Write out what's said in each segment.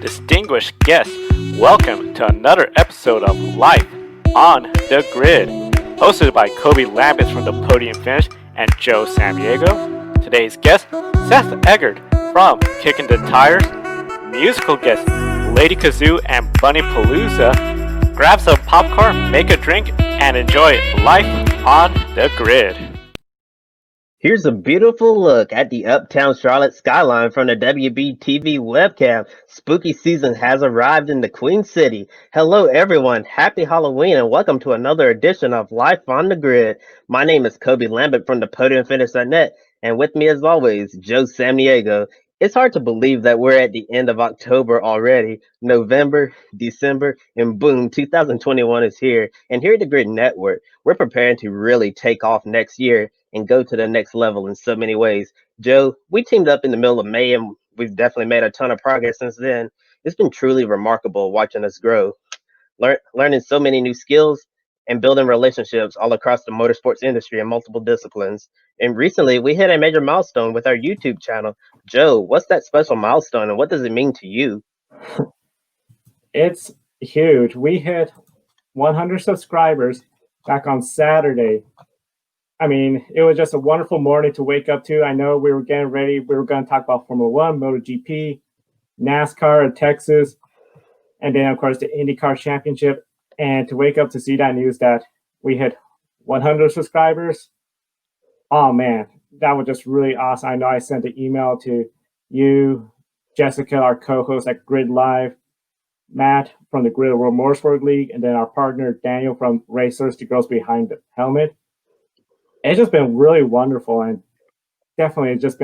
distinguished guests, welcome to another episode of Life on the Grid, hosted by Kobe Lambert from the Podium Finish and Joe Samdiego. Today's guest, Seth Eggert from Kickin the Tires. Musical guest, Lady Kazoo and Bunnypalooza. Grab some popcorn, make a drink, and enjoy Life on the Grid. Here's a beautiful look at the uptown Charlotte skyline from the WBTV webcam. Spooky season has arrived in the Queen City. Hello everyone, happy Halloween and welcome to another edition of Life on the Grid. My name is Kobe Lambert from the Podium Finish.net, and with me as always, Joe Samdiego. It's hard to believe that we're at the end of October already. November, December, and boom, 2021 is here. And here at the Grid Network, we're preparing to really take off next year and go to the next level in so many ways. Joe, we teamed up in the middle of May and we've definitely made a ton of progress since then. It's been truly remarkable watching us grow, learning so many new skills and building relationships all across the motorsports industry in multiple disciplines. And recently, we hit a major milestone with our YouTube channel. Joe, what's that special milestone and what does it mean to you? It's huge. We hit 100 subscribers back on Saturday. I mean, it was just a wonderful morning to wake up to. I know we were getting ready. We were going to talk about Formula One, MotoGP, NASCAR in Texas, and then, of course, the IndyCar Championship. And to wake up to see that news that we hit 100 subscribers, oh, man, that was just really awesome. I know I sent an email to you, Jessica, our co-host at Grid Live, Matt from the Grid World Motorsport League, and then our partner, Daniel from Racers, the Girls Behind the Helmet. It's just been really wonderful, and definitely it's just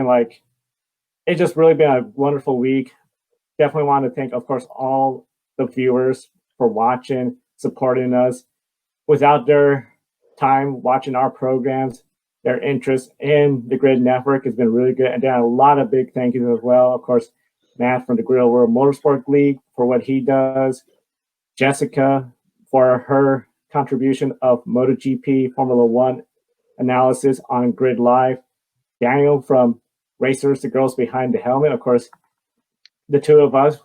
really been a wonderful week. Definitely want to thank, of course, all the viewers for watching, supporting us. Without their time watching our programs, their interest in the Grid Network has been really good. And then a lot of big thank yous as well. Of course, Matt from the Grid World Motorsport League for what he does. Jessica for her contribution of MotoGP, Formula One analysis on Grid Live. Daniel from Racers, the Girls Behind the Helmet. Of course, the two of us,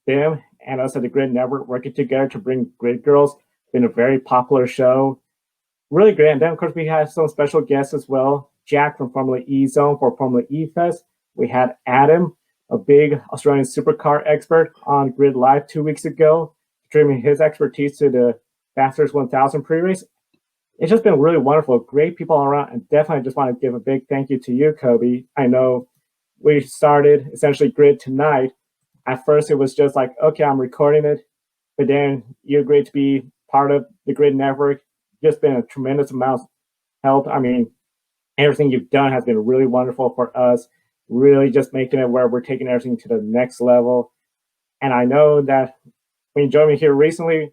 them and us at the Grid Network, working together to bring Grid Girls. Been a very popular show. Really great. And then, of course, we had some special guests as well. Jack from Formula E Zone for Formula E Fest. We had Adam, a big Australian supercar expert, on Grid Live 2 weeks ago, streaming his expertise to the Bathurst 1000 pre-race. It's just been really wonderful. Great people around, and definitely just want to give a big thank you to you, Kobe. I know we started essentially Grid tonight. At first, it was just like, okay, I'm recording it, but then you agreed to be part of the Grid Network. Just been a tremendous amount of help. I mean, everything you've done has been really wonderful for us, really just making it where we're taking everything to the next level. And I know that when you joined me here recently,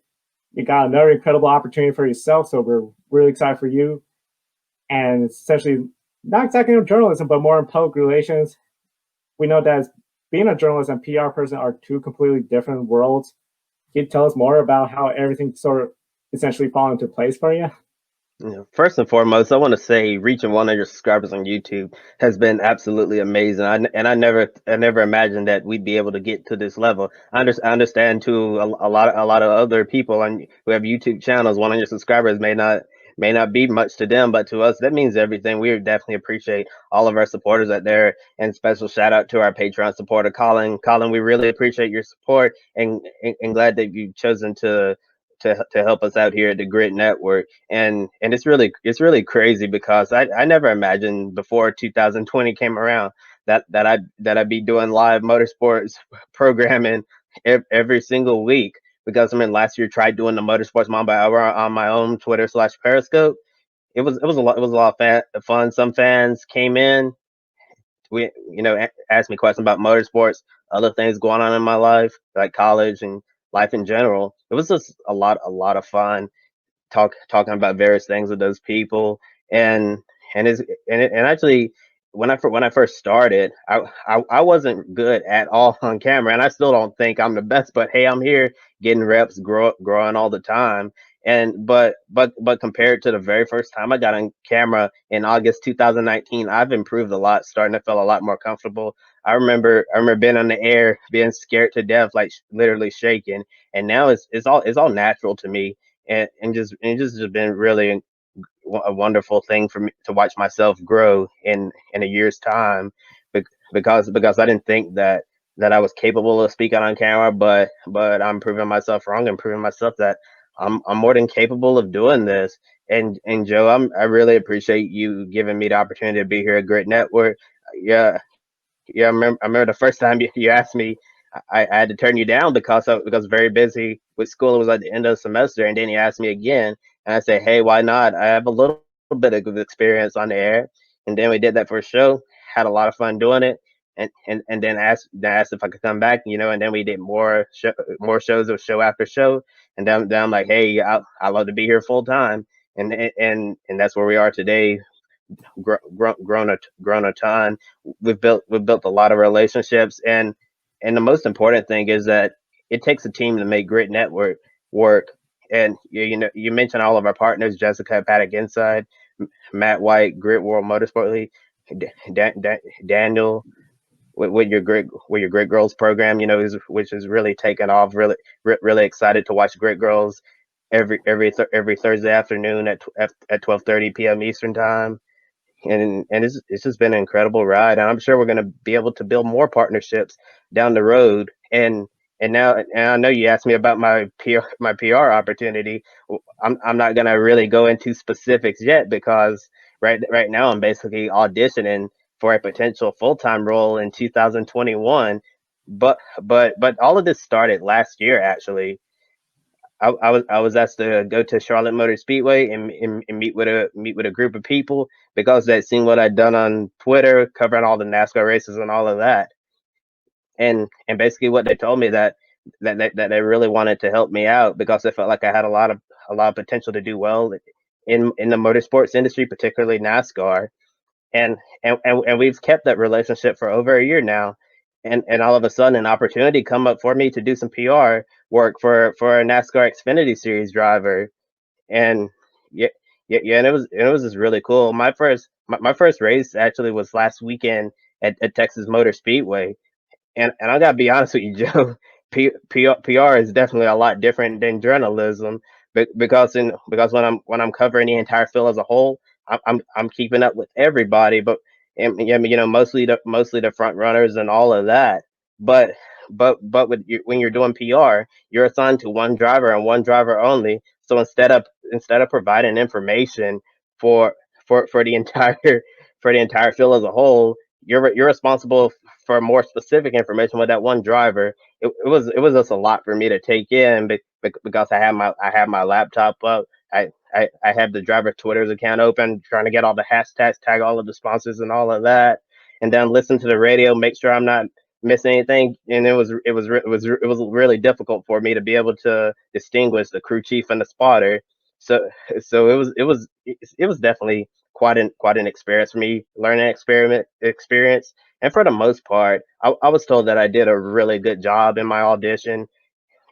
you got another incredible opportunity for yourself. So we're really excited for you. And essentially, not exactly in journalism, but more in public relations. We know that being a journalist and PR person are two completely different worlds. Can you tell us more about how everything sort of essentially fall into place for you? First and foremost, I want to say reaching 100 subscribers on YouTube has been absolutely amazing. I never imagined that we'd be able to get to this level. I understand too, a lot of other people who have YouTube channels, 100 subscribers may not be much to them, but to us that means everything. We definitely appreciate all of our supporters out there, and special shout out to our Patreon supporter, Colin. Colin, we really appreciate your support and glad that you've chosen to help us out here at the Grid Network. And it's really crazy because I never imagined before 2020 came around that I'd be doing live motorsports programming every single week. Because I mean, last year tried doing the motorsports mom by hour on my own Twitter/Periscope. It was a lot of fun. Some fans came in, asked me questions about motorsports, other things going on in my life, like college and life in general. It was just a lot of fun talking about various things with those people. And actually, when I first started, I wasn't good at all on camera, and I still don't think I'm the best. But hey, I'm here getting reps, growing all the time. And but compared to the very first time I got on camera in August 2019, I've improved a lot, starting to feel a lot more comfortable. I remember being on the air, being scared to death, like literally shaking. And now it's all natural to me, and just been really a wonderful thing for me to watch myself grow in a year's time, because I didn't think that I was capable of speaking on camera, but I'm proving myself wrong and proving myself that I'm more than capable of doing this. And Joe, I really appreciate you giving me the opportunity to be here at Grit Network. Yeah, yeah, I remember the first time you asked me, I had to turn you down because very busy with school. It was at the end of the semester, and then you asked me again, and I said, "Hey, why not? I have a little bit of experience on the air." And then we did that for a show, had a lot of fun doing it, and then asked if I could come back, and then we did more shows of show after show, and then I'm like, "Hey, I love to be here full time," and that's where we are today, grown a ton. We've built a lot of relationships, and the most important thing is that it takes a team to make Grit Network work. And you mentioned all of our partners: Jessica at Paddock Inside, Matt White, Grit World Motorsport League, Daniel with your Grit Girls program, which is really taken off. Really excited to watch Grit Girls every Thursday afternoon at 12:30 p.m. Eastern time. And it's just been an incredible ride, and I'm sure we're going to be able to build more partnerships down the road. And I know you asked me about my PR opportunity. I'm not going to really go into specifics yet, because right now I'm basically auditioning for a potential full-time role in 2021. But all of this started last year, actually. I was asked to go to Charlotte Motor Speedway and meet with a group of people, because they'd seen what I'd done on Twitter, covering all the NASCAR races and all of that. And basically what they told me, that they really wanted to help me out, because they felt like I had a lot of potential to do well in the motorsports industry, particularly NASCAR. And we've kept that relationship for over a year now. And all of a sudden, an opportunity come up for me to do some PR work for a NASCAR Xfinity Series driver. And yeah, yeah, and it was just really cool. My first race actually was last weekend at Texas Motor Speedway. And I gotta be honest with you, Joe. PR is definitely a lot different than journalism, because when I'm covering the entire field as a whole, I'm keeping up with everybody, but and, yeah, mostly the front runners and all of that. But when you're doing PR, you're assigned to one driver and one driver only. So instead of providing information for for the entire for the entire field as a whole, you're responsible for more specific information with that one driver. It was just a lot for me to take in, because I had my laptop up. I had the driver Twitter's account open, trying to get all the hashtags, tag all of the sponsors and all of that, and then listen to the radio, make sure I'm not missing anything. And it was really difficult for me to be able to distinguish the crew chief and the spotter. So so it was definitely quite an experience for me, learning experiment experience. And for the most part, I was told that I did a really good job in my audition,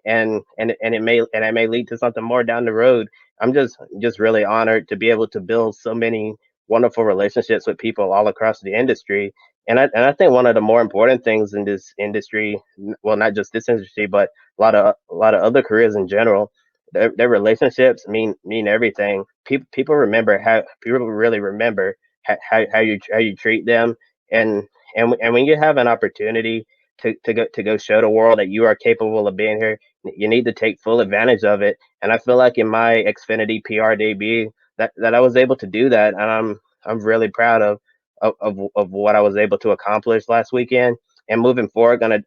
and it may lead to something more down the road. I'm just really honored to be able to build so many wonderful relationships with people all across the industry. And I think one of the more important things in this industry, well, not just this industry, but a lot of other careers in general, their relationships mean everything. People really remember how you treat them. And and when you have an opportunity to go show the world that you are capable of being here, you need to take full advantage of it. And I feel like in my Xfinity PR debut, that I was able to do that, and I'm really proud of what I was able to accomplish last weekend. And moving forward, gonna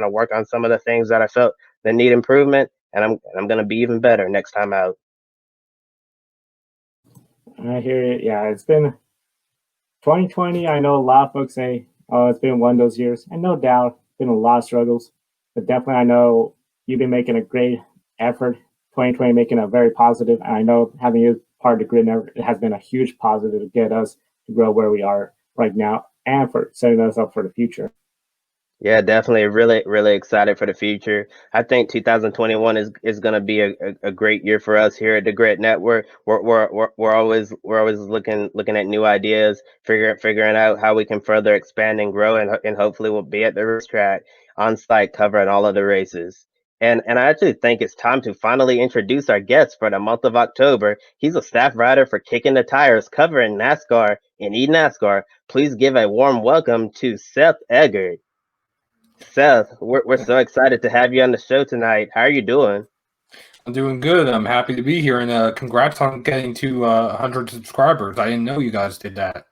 work on some of the things that I felt that need improvement, and I'm gonna be even better next time out. I hear it. Yeah, it's been 2020. I know a lot of folks say, "Oh, it's been one of those years," and no doubt, been a lot of struggles. But definitely, I know you've been making a great effort. 2020 making a very positive, and I know having you part of the grid network, it has been a huge positive to get us to grow where we are right now, and for setting us up for the future. Yeah, definitely. Really, really excited for the future. I think 2021 is going to be a great year for us here at the Grit Network. We're always looking at new ideas, figuring out how we can further expand and grow, and hopefully we'll be at the racetrack on site covering all of the races. And I actually think it's time to finally introduce our guest for the month of October. He's a staff writer for Kicking the Tires, covering NASCAR and eNASCAR. Please give a warm welcome to Seth Eggert. Seth, we're so excited to have you on the show tonight. How are you doing? I'm doing good. I'm happy to be here, and congrats on getting to 100 subscribers. I didn't know you guys did that.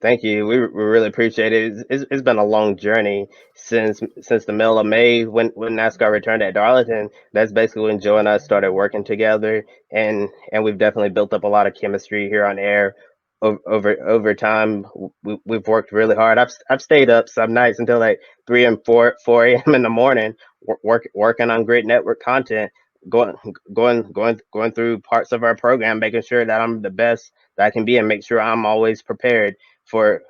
Thank you. We really appreciate it. It's been a long journey since the middle of May when NASCAR returned at Darlington. That's basically when Joe and I started working together, and we've definitely built up a lot of chemistry here on air. Over time, we've worked really hard. I've stayed up some nights until like 3 and 4 a.m. in the morning, working on great network content, going going through parts of our program, making sure that I'm the best that I can be, and make sure I'm always prepared for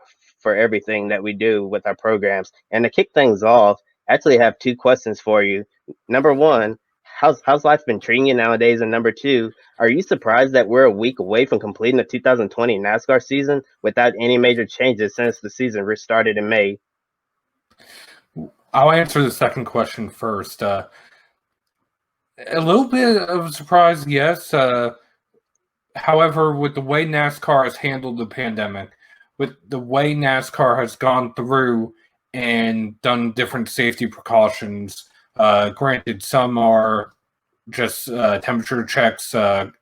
for everything that we do with our programs. And to kick things off, I actually have two questions for you. Number one, how's life been treating you nowadays? And number two, are you surprised that we're a week away from completing the 2020 NASCAR season without any major changes since the season restarted in May? I'll answer the second question first. A little bit of a surprise, yes. However, with the way NASCAR has handled the pandemic, with the way NASCAR has gone through and done different safety precautions, granted, some are just temperature checks,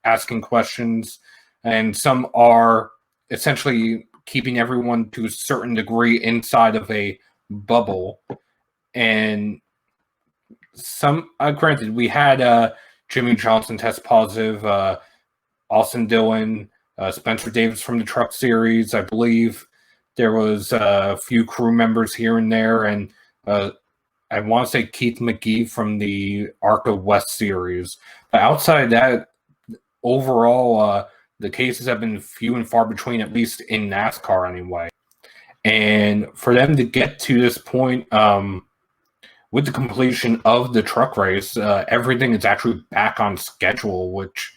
asking questions, and some are essentially keeping everyone to a certain degree inside of a bubble. And some, granted, we had Jimmy Johnson test positive, Austin Dillon, Spencer Davis from the Truck Series. I believe there was a few crew members here and there, and I want to say Keith McGee from the ARCA West Series. But outside of that, overall, the cases have been few and far between, at least in NASCAR anyway. And for them to get to this point, with the completion of the truck race, everything is actually back on schedule, which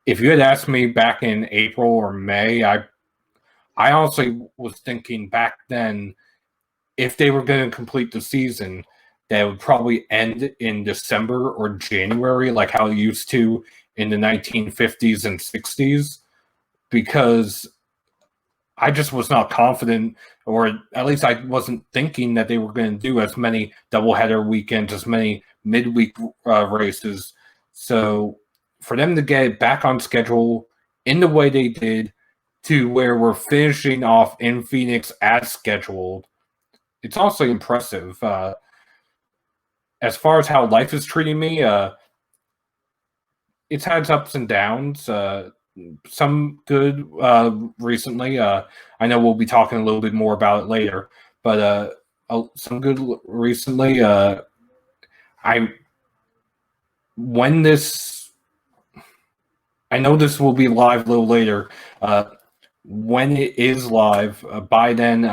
if you had asked me back in April or May, I honestly was thinking back then if they were going to complete the season, that would probably end in December or January, like how it used to in the 1950s and 60s, because I just was not confident, or at least I wasn't thinking that they were going to do as many doubleheader weekends, as many midweek races. So for them to get it back on schedule in the way they did, to where we're finishing off in Phoenix as scheduled, it's also impressive. As far as how life is treating me, it's had its ups and downs. Some good recently. I know we'll be talking a little bit more about it later, but some good recently. When this, I know this will be live a little later. When it is live, by then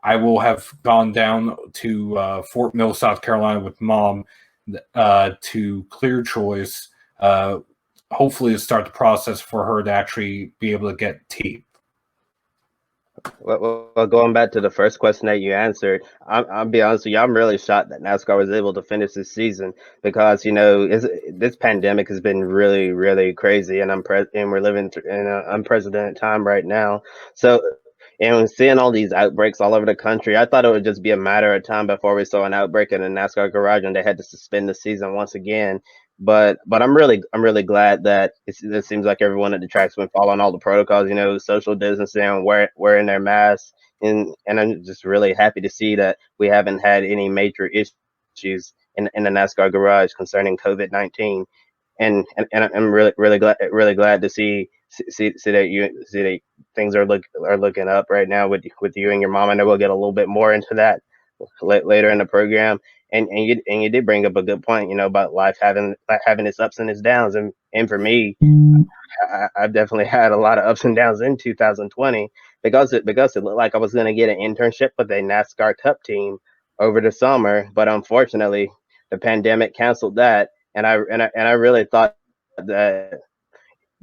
I will have gone down to Fort Mill, South Carolina with Mom to Clear Choice. Hopefully to start the process for her to actually be able to get teeth. Well, going back to the first question that you answered, I'll be honest with you, I'm really shocked that NASCAR was able to finish this season because, this pandemic has been really, really crazy, and we're living in an unprecedented time right now. So, and seeing all these outbreaks all over the country, I thought it would just be a matter of time before we saw an outbreak in a NASCAR garage and they had to suspend the season once again. But I'm really glad that it seems like everyone at the track's been following all the protocols, social distancing, wearing their masks, and I'm just really happy to see that we haven't had any major issues in the NASCAR garage concerning COVID-19. And I'm really glad to see that things are looking up right now with you and your mom. I know we'll get a little bit more into that later in the program. And you did bring up a good point, about life having its ups and its downs. And for me, I've definitely had a lot of ups and downs in 2020 because it looked like I was going to get an internship with a NASCAR Cup team. over the summer, but unfortunately, the pandemic canceled that, and I really thought that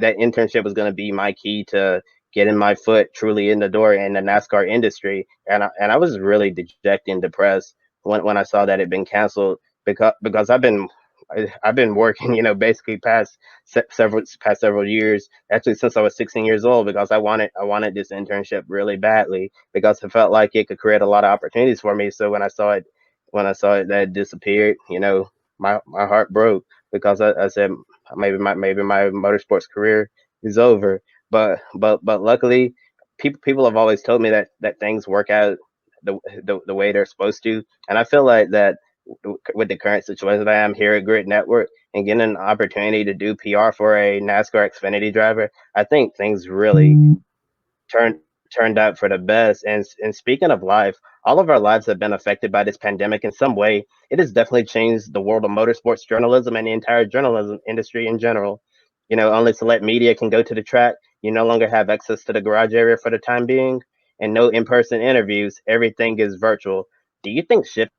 internship was going to be my key to getting my foot truly in the door in the NASCAR industry, and I was really dejected and depressed when I saw that it had been canceled because I've been working, basically several years, actually since I was 16 years old, because I wanted this internship really badly because it felt like it could create a lot of opportunities for me. So when I saw it that it disappeared, my heart broke because I said maybe my motorsports career is over. But luckily, people have always told me that things work out the way they're supposed to, and I feel like that with the current situation I am here at Grid Network and getting an opportunity to do PR for a NASCAR Xfinity driver, I think things really turned out for the best. And speaking of life, all of our lives have been affected by this pandemic in some way. It has definitely changed the world of motorsports journalism and the entire journalism industry in general. Only select media can go to the track. You no longer have access to the garage area for the time being, and no in-person interviews. Everything is virtual. Do you think shifting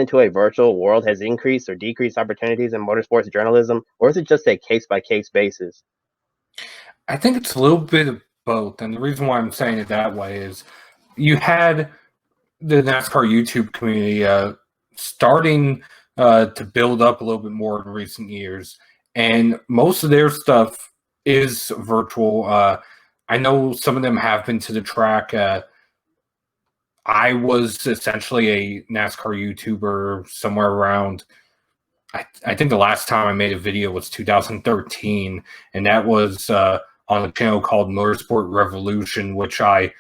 to a virtual world has increased or decreased opportunities in motorsports journalism, or is it just a case-by-case basis? I think it's a little bit of both, and the reason why I'm saying it that way is you had the NASCAR YouTube community starting to build up a little bit more in recent years, and most of their stuff is virtual. I know some of them have been to the track. I was essentially a NASCAR YouTuber somewhere around. I think the last time I made a video was 2013, and that was on a channel called Motorsport Revolution, which I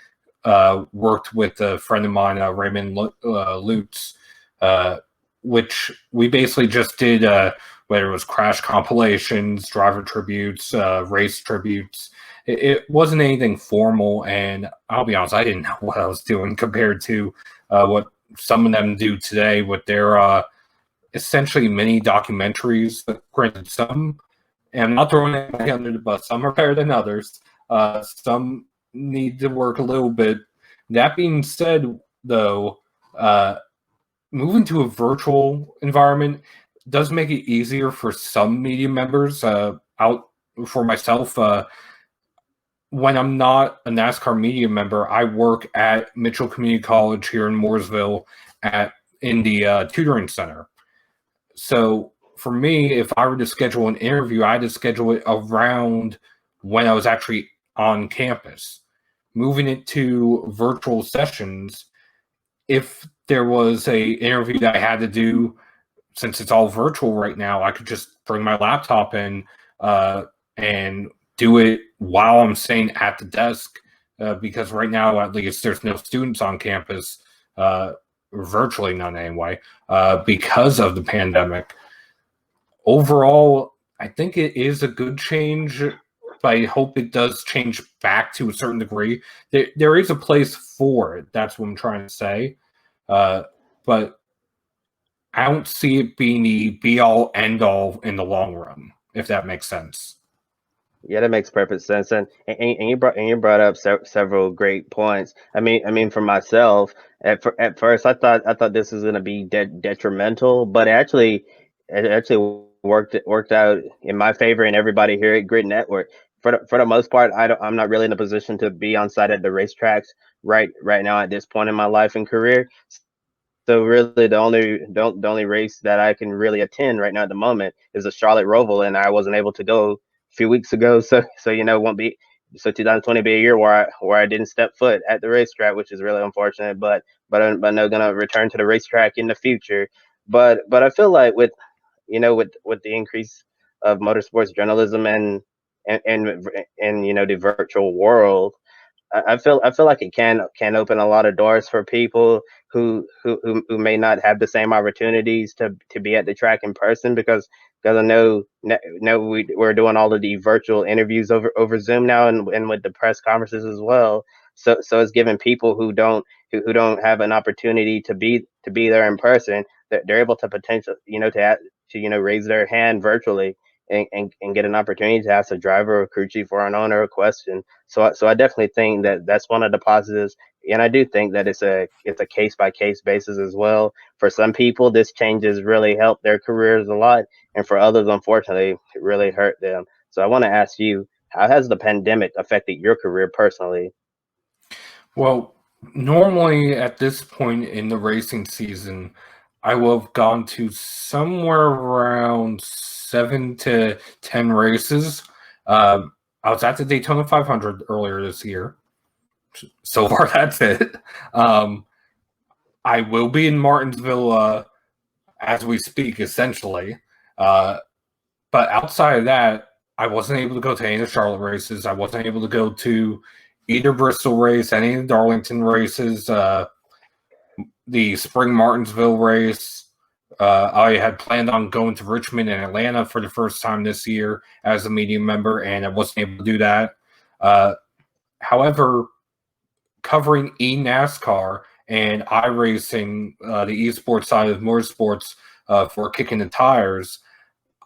worked with a friend of mine, Raymond Lutz, which we basically just did whether it was crash compilations, driver tributes, race tributes. It wasn't anything formal, and I'll be honest, I didn't know what I was doing compared to what some of them do today with their essentially mini documentaries. Granted, some, and I'm not throwing anybody under the bus, some are better than others. Some need to work a little bit. That being said, though, moving to a virtual environment does make it easier for some media members. Out for myself, when I'm not a NASCAR media member, I work at Mitchell Community College here in Mooresville in the tutoring center. So for me, if I were to schedule an interview, I had to schedule it around when I was actually on campus. Moving it to virtual sessions, if there was a interview that I had to do, since it's all virtual right now, I could just bring my laptop in and do it while I'm staying at the desk. Because right now, at least, there's no students on campus, virtually none anyway, because of the pandemic. Overall, I think it is a good change, but I hope it does change back to a certain degree. There is a place for it. That's what I'm trying to say. But I don't see it being the be-all, end-all in the long run, if that makes sense. Yeah, that makes perfect sense, and you brought up several great points. I mean, for myself, at first, I thought this was going to be detrimental, but it actually worked out in my favor and everybody here at Grid Network. For the most part, I'm not really in a position to be on site at the racetracks right now at this point in my life and career. So really, the only race that I can really attend right now at the moment is the Charlotte Roval, and I wasn't able to go a few weeks ago. So won't be, so 2020 be a year where I didn't step foot at the racetrack, which is really unfortunate. But I'm gonna return to the racetrack in the future. But I feel like with the increase of motorsports journalism and the virtual world, I feel like it can open a lot of doors for people who may not have the same opportunities to be at the track in person, because I know we're doing all of the virtual interviews over Zoom now, and with the press conferences as well. So it's giving people who don't have an opportunity to be there in person, that they're able to potential to raise their hand virtually, and get an opportunity to ask a driver or crew chief or an owner a question. So I definitely think that that's one of the positives. I do think that it's a case by case basis as well. For some people, this changes really helped their careers a lot, and for others, unfortunately, it really hurt them. So I want to ask you, how has the pandemic affected your career personally? Well, normally at this point in the racing season, I will have gone to somewhere around 7 to 10 races. I was at the Daytona 500 earlier this year. So far, that's it. Um, I will be in Martinsville as we speak, essentially. Uh, but outside of that, I wasn't able to go to any of the Charlotte races. I wasn't able to go to either Bristol race, any of the Darlington races, the Spring Martinsville race. I had planned on going to Richmond and Atlanta for the first time this year as a media member, and I wasn't able to do that. However, covering eNASCAR and iRacing, the esports side of motorsports for Kickin the Tires,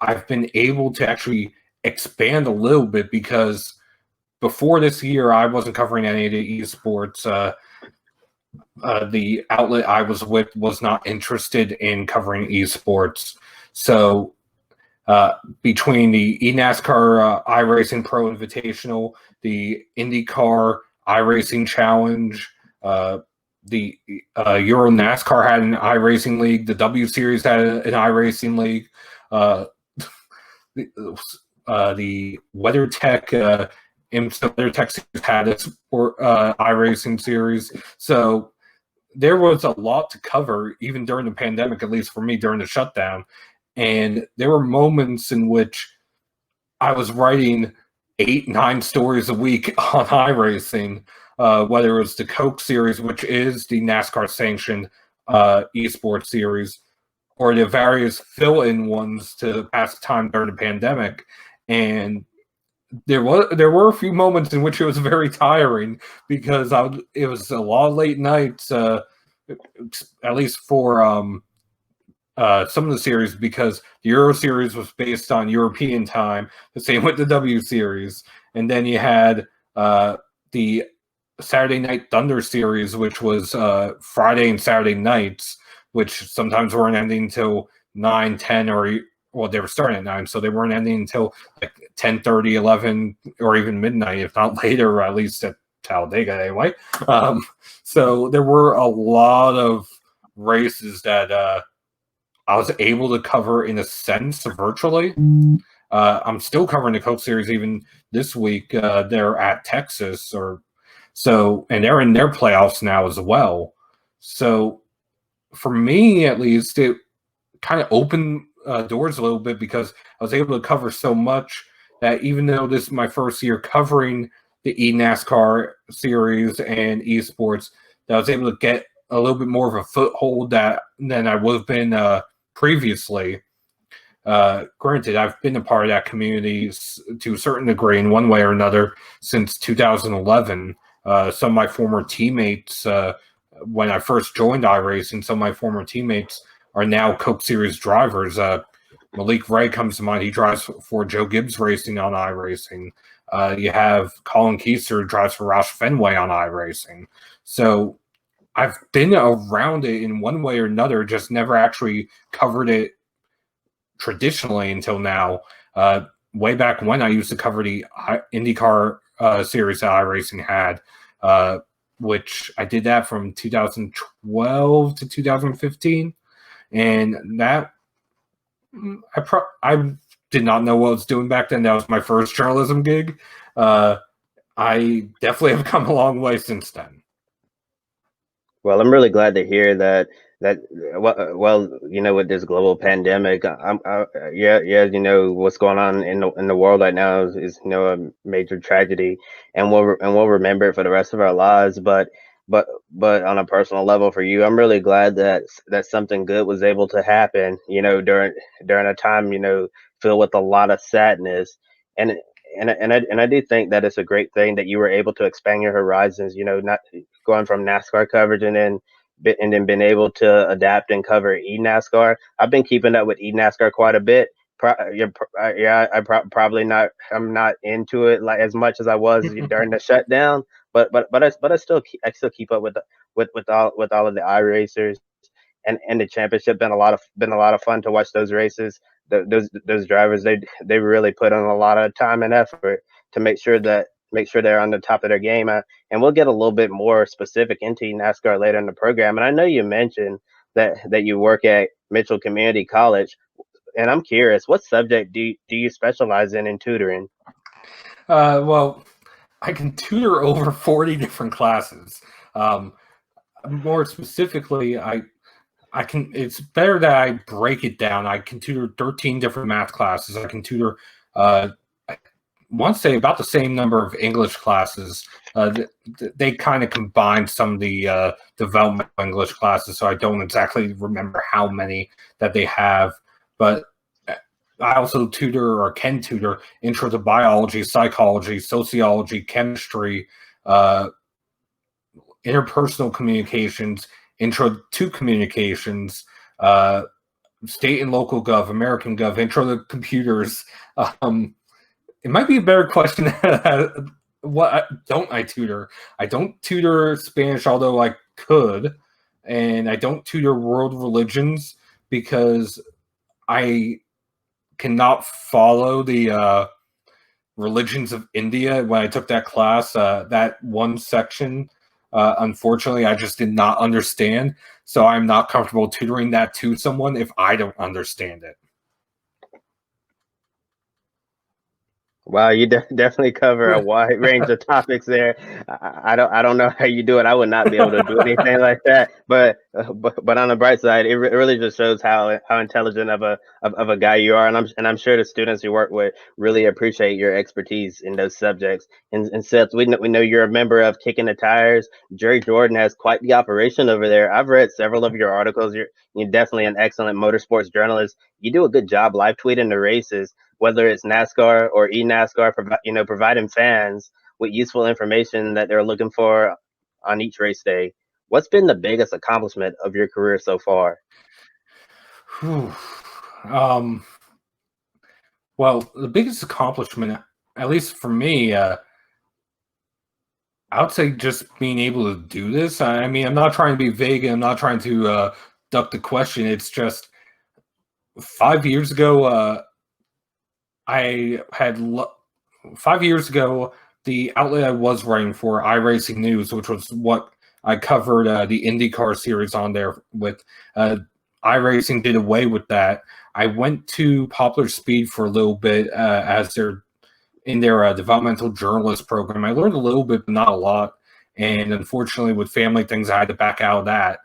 I've been able to actually expand a little bit because before this year, I wasn't covering any of the esports. The outlet I was with was not interested in covering esports. So between the eNASCAR iRacing Pro Invitational, the IndyCar iRacing Challenge, the Euro NASCAR had an iRacing league, the W Series had an iRacing league, the WeatherTech WeatherTech series had its iRacing series. So there was a lot to cover, even during the pandemic, at least for me during the shutdown. And there were moments in which I was writing 8, 9 stories a week on iRacing, whether it was the Coke series, which is the NASCAR sanctioned esports series, or the various fill-in ones to pass time during the pandemic. And there were a few moments in which it was very tiring because it was a lot of late nights, at least for some of the series, because the Euro Series was based on European time, the same with the W Series, and then you had the Saturday Night Thunder Series, which was Friday and Saturday nights, which sometimes weren't ending until 9, 10, or well, they were starting at 9, so they weren't ending until like 10:30, 11, or even midnight, if not later, at least at Talladega anyway. So there were a lot of races that I was able to cover in a sense virtually. I'm still covering the Coke Series even this week. They're at Texas, and they're in their playoffs now as well. So for me, at least, it kind of opened doors a little bit because I was able to cover so much that even though this is my first year covering the eNASCAR series and esports, that I was able to get a little bit more of a foothold than I would have been previously. Granted, I've been a part of that community to a certain degree in one way or another since 2011. Some of my former teammates, when I first joined iRacing, some of my former teammates are now Coke Series drivers. Malik Ray comes to mind. He drives for Joe Gibbs Racing on iRacing. You have Colin Keister, who drives for Roush Fenway on iRacing. So I've been around it in one way or another, just never actually covered it traditionally until now. Way back when I used to cover the IndyCar series that iRacing had, which I did that from 2012 to 2015. And that I did not know what I was doing back then. That was my first journalism gig. I definitely have come a long way since then. Well, I'm really glad to hear that well, with this global pandemic, yeah, what's going on in the world right now is a major tragedy, and we'll remember it for the rest of our lives. But but on a personal level for you, I'm really glad that something good was able to happen, during a time, filled with a lot of sadness. And and I do think that it's a great thing that you were able to expand your horizons, not going from NASCAR coverage and then been able to adapt and cover eNASCAR. I've been keeping up with eNASCAR quite a bit. Probably not. I'm not into it like as much as I was during the shutdown, I still keep up with all of the iRacers and the championship. Been a lot of fun to watch those races. Those drivers, they really put in a lot of time and effort to make sure they're on the top of their game. And we'll get a little bit more specific into NASCAR later in the program. And I know you mentioned that you work at Mitchell Community College, and I'm curious, what subject do you specialize in tutoring? Well, I can tutor over 40 different classes. More specifically, I can. It's better that I break it down. I can tutor 13 different math classes. I can tutor, I want to say about the same number of English classes. They kind of combined some of the developmental English classes, so I don't exactly remember how many that they have. But I also tutor or can tutor intro to biology, psychology, sociology, chemistry, interpersonal communications, intro to communications, state and local gov, American gov, intro to computers. It might be a better question. What don't I tutor? I don't tutor Spanish, although I could, and I don't tutor world religions because I cannot follow the religions of India. When I took that class, that one section, unfortunately, I just did not understand. So I'm not comfortable tutoring that to someone if I don't understand it. Wow, you definitely cover a wide range of topics there. I don't know how you do it. I would not be able to do anything like that. But on the bright side, it really just shows how intelligent of a guy you are, and I'm sure the students you work with really appreciate your expertise in those subjects. And Seth, we know you're a member of Kicking the Tires. Jerry Jordan has quite the operation over there. I've read several of your articles. You're definitely an excellent motorsports journalist. You do a good job live tweeting the races, whether it's NASCAR or eNASCAR, providing fans with useful information that they're looking for on each race day. What's been the biggest accomplishment of your career so far? Well, the biggest accomplishment, at least for me, I would say just being able to do this. I mean, I'm not trying to be vague, and I'm not trying to duck the question. It's just 5 years ago, I had 5 years ago, the outlet I was writing for, iRacing News, which was what I covered the IndyCar series on there with. iRacing did away with that. I went to Popular Speed for a little bit as they're in their developmental journalist program. I learned a little bit, but not a lot. And unfortunately, with family things, I had to back out of that.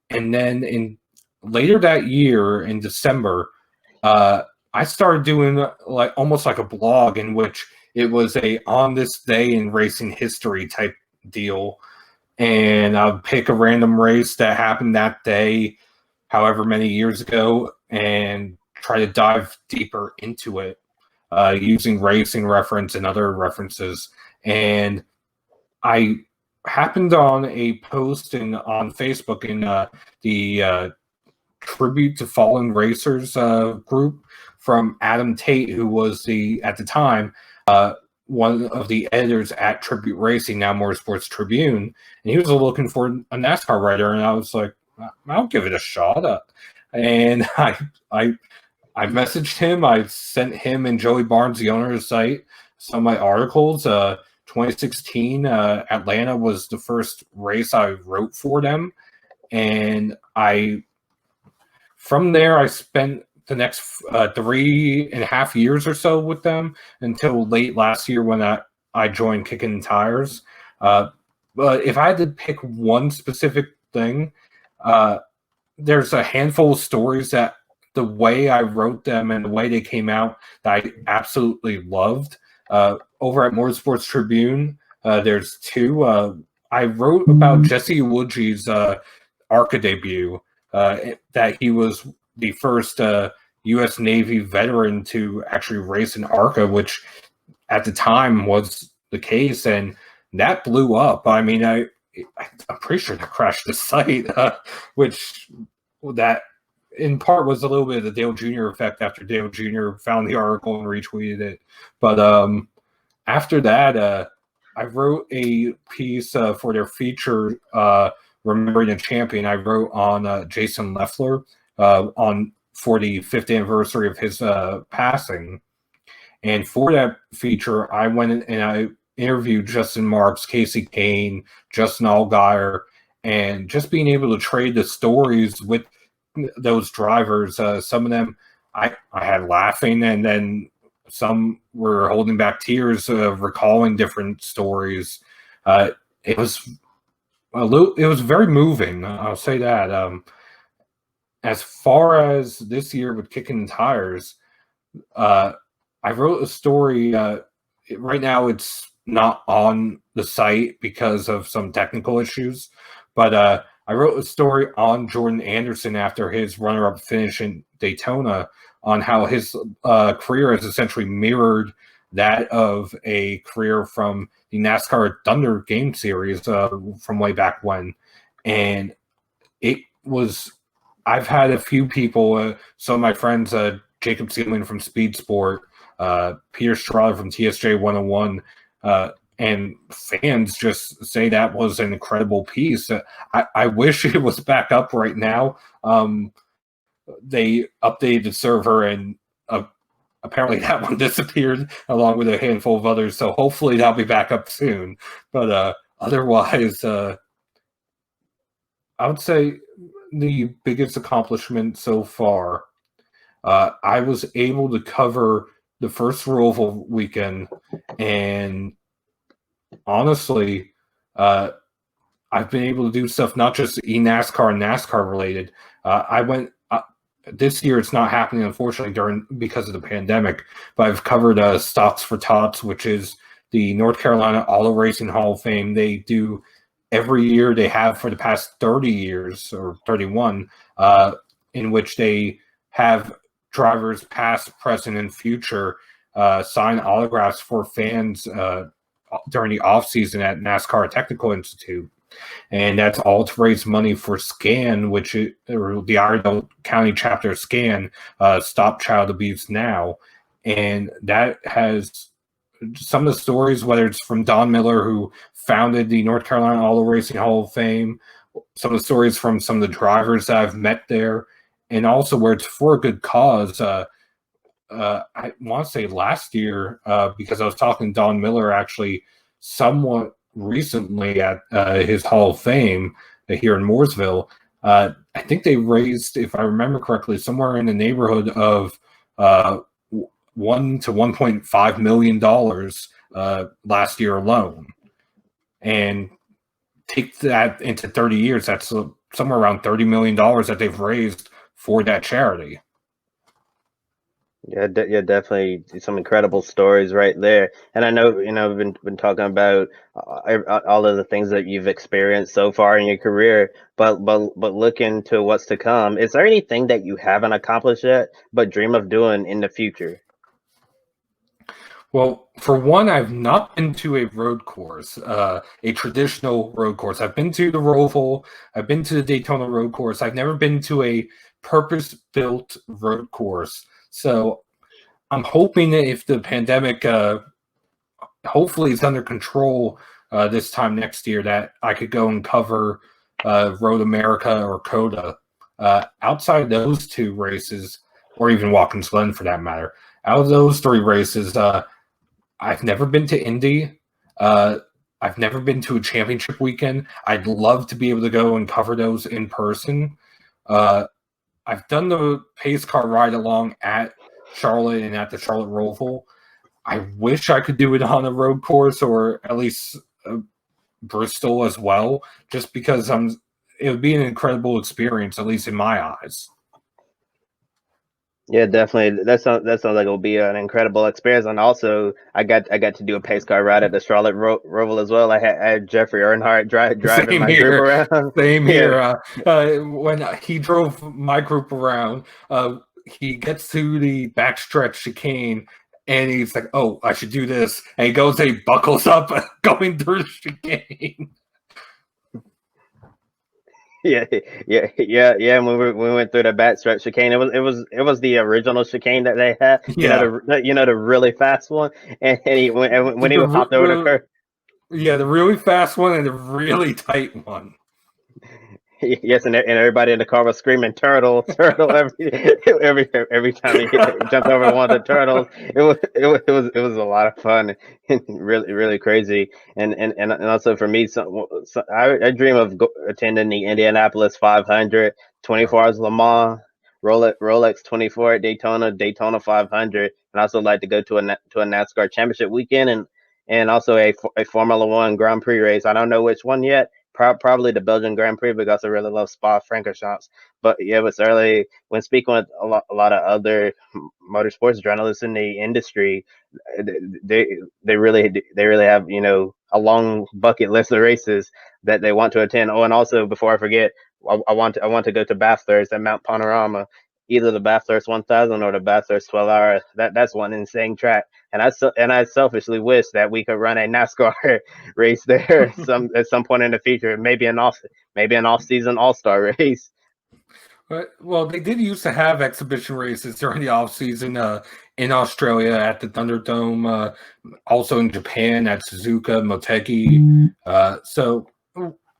And then in later that year, in December, I started doing like almost like a blog in which it was a on this day in racing history type deal. And I'd pick a random race that happened that day, however many years ago, and try to dive deeper into it using racing reference and other references. And I happened on a post on Facebook in the Tribute to Fallen Racers group from Adam Tate, who was at the time, one of the editors at Tribute Racing, now Motorsports Tribune, and he was looking for a NASCAR writer, and I was like, I'll give it a shot. And I messaged him. I sent him and Joey Barnes, the owner of the site, some of my articles. 2016 Atlanta was the first race I wrote for them, and from there I spent the next 3.5 years or so with them until late last year when I joined Kickin Tires. But if I had to pick one specific thing, there's a handful of stories that the way I wrote them and the way they came out that I absolutely loved. Over at Motorsports Tribune, there's two. I wrote about Jesse Iwuji's ARCA debut, that he was the first U.S. Navy veteran to actually race an ARCA, which at the time was the case, and that blew up. I mean, I'm pretty sure that crashed the site, which that in part was a little bit of the Dale Jr. effect after Dale Jr. found the article and retweeted it. But after that, I wrote a piece for their feature, Remembering a Champion. I wrote on Jason Leffler on for the 5th anniversary of his passing. And for that feature, I went in and I interviewed Justin Marks, Casey Kane, Justin Allgaier, and just being able to trade the stories with those drivers. Some of them I had laughing, and then some were holding back tears, recalling different stories. It was it was very moving. I'll say that. As far as this year with Kickin Tires, I wrote a story. Right now, it's not on the site because of some technical issues, but I wrote a story on Jordan Anderson after his runner-up finish in Daytona on how his career has essentially mirrored that of a career from the NASCAR Thunder Game Series from way back when. And it was, I've had a few people, some of my friends, Jacob Seelman from Speed Sport, Peter Strahler from TSJ 101, and fans just say that was an incredible piece. I wish it was back up right now. They updated the server, and apparently that one disappeared along with a handful of others. So hopefully that'll be back up soon. But otherwise, I would say the biggest accomplishment so far, I was able to cover the first Roval weekend, and honestly, I've been able to do stuff not just eNASCAR and NASCAR related. I went this year. It's not happening, unfortunately, because of the pandemic. But I've covered Stocks for Tots, which is the North Carolina Auto Racing Hall of Fame. They do every year. They have for the past 30 years or 31, in which they have drivers past, present, and future sign autographs for fans during the off season at NASCAR Technical Institute. And that's all to raise money for SCAN, which is, or the Iredell County chapter of SCAN, Stop Child Abuse Now. And that has some of the stories, whether it's from Don Miller, who founded the North Carolina Auto Racing Hall of Fame, some of the stories from some of the drivers that I've met there, and also where it's for a good cause. I want to say last year, because I was talking to Don Miller actually somewhat recently at his Hall of Fame here in Mooresville. I think they raised, if I remember correctly, somewhere in the neighborhood of $1 to $1.5 million last year alone. And take that into 30 years, that's somewhere around $30 million that they've raised for that charity. Yeah, definitely some incredible stories right there. And I know, we've been talking about all of the things that you've experienced so far in your career, but looking to what's to come, is there anything that you haven't accomplished yet, but dream of doing in the future? Well, for one, I've not been to a road course, a traditional road course. I've been to the Roval, I've been to the Daytona road course. I've never been to a purpose-built road course. So I'm hoping that if the pandemic, hopefully is under control this time next year, that I could go and cover Road America or COTA. Outside those two races, or even Watkins Glen for that matter, out of those three races, I've never been to Indy. I've never been to a championship weekend. I'd love to be able to go and cover those in person. I've done the pace car ride along at Charlotte and at the Charlotte Roval. I wish I could do it on a road course, or at least Bristol as well, just because it would be an incredible experience, at least in my eyes. Yeah, definitely. That sounds like it'll be an incredible experience. And also, I got to do a pace car ride at the Charlotte Roval as well. I had Jeffrey Earnhardt driving my group around. Same here. When he drove my group around, he gets to the backstretch chicane, and he's like, "Oh, I should do this." And he goes and he buckles up going through the chicane. Yeah. And we went through the backstretch chicane. It was the original chicane that they had. Yeah. The really fast one. And when he hopped over the curve. Yeah, the really fast one and the really tight one. Yes, and everybody in the car was screaming "turtle, turtle" every time he jumped over one of the turtles. It was a lot of fun and really crazy. And also for me, I dream of attending the Indianapolis 500, 24 hours Le Mans, Rolex 24 at Daytona 500, and I also like to go to a NASCAR championship weekend and also a Formula One Grand Prix race. I don't know which one yet. Probably the Belgian Grand Prix because I really love Spa Francorchamps. But yeah, it was early when speaking with a lot of other motorsports journalists in the industry. They they really have a long bucket list of races that they want to attend. Oh, and also before I forget, I want to go to Bathurst at Mount Panorama, either the Bathurst 1000 or the Bathurst 12 hour. That's one insane track. And I selfishly wish that we could run a NASCAR race there at some point in the future. Maybe an off season all star race. Well, they did used to have exhibition races during the off season in Australia at the Thunderdome, also in Japan at Suzuka, Motegi. So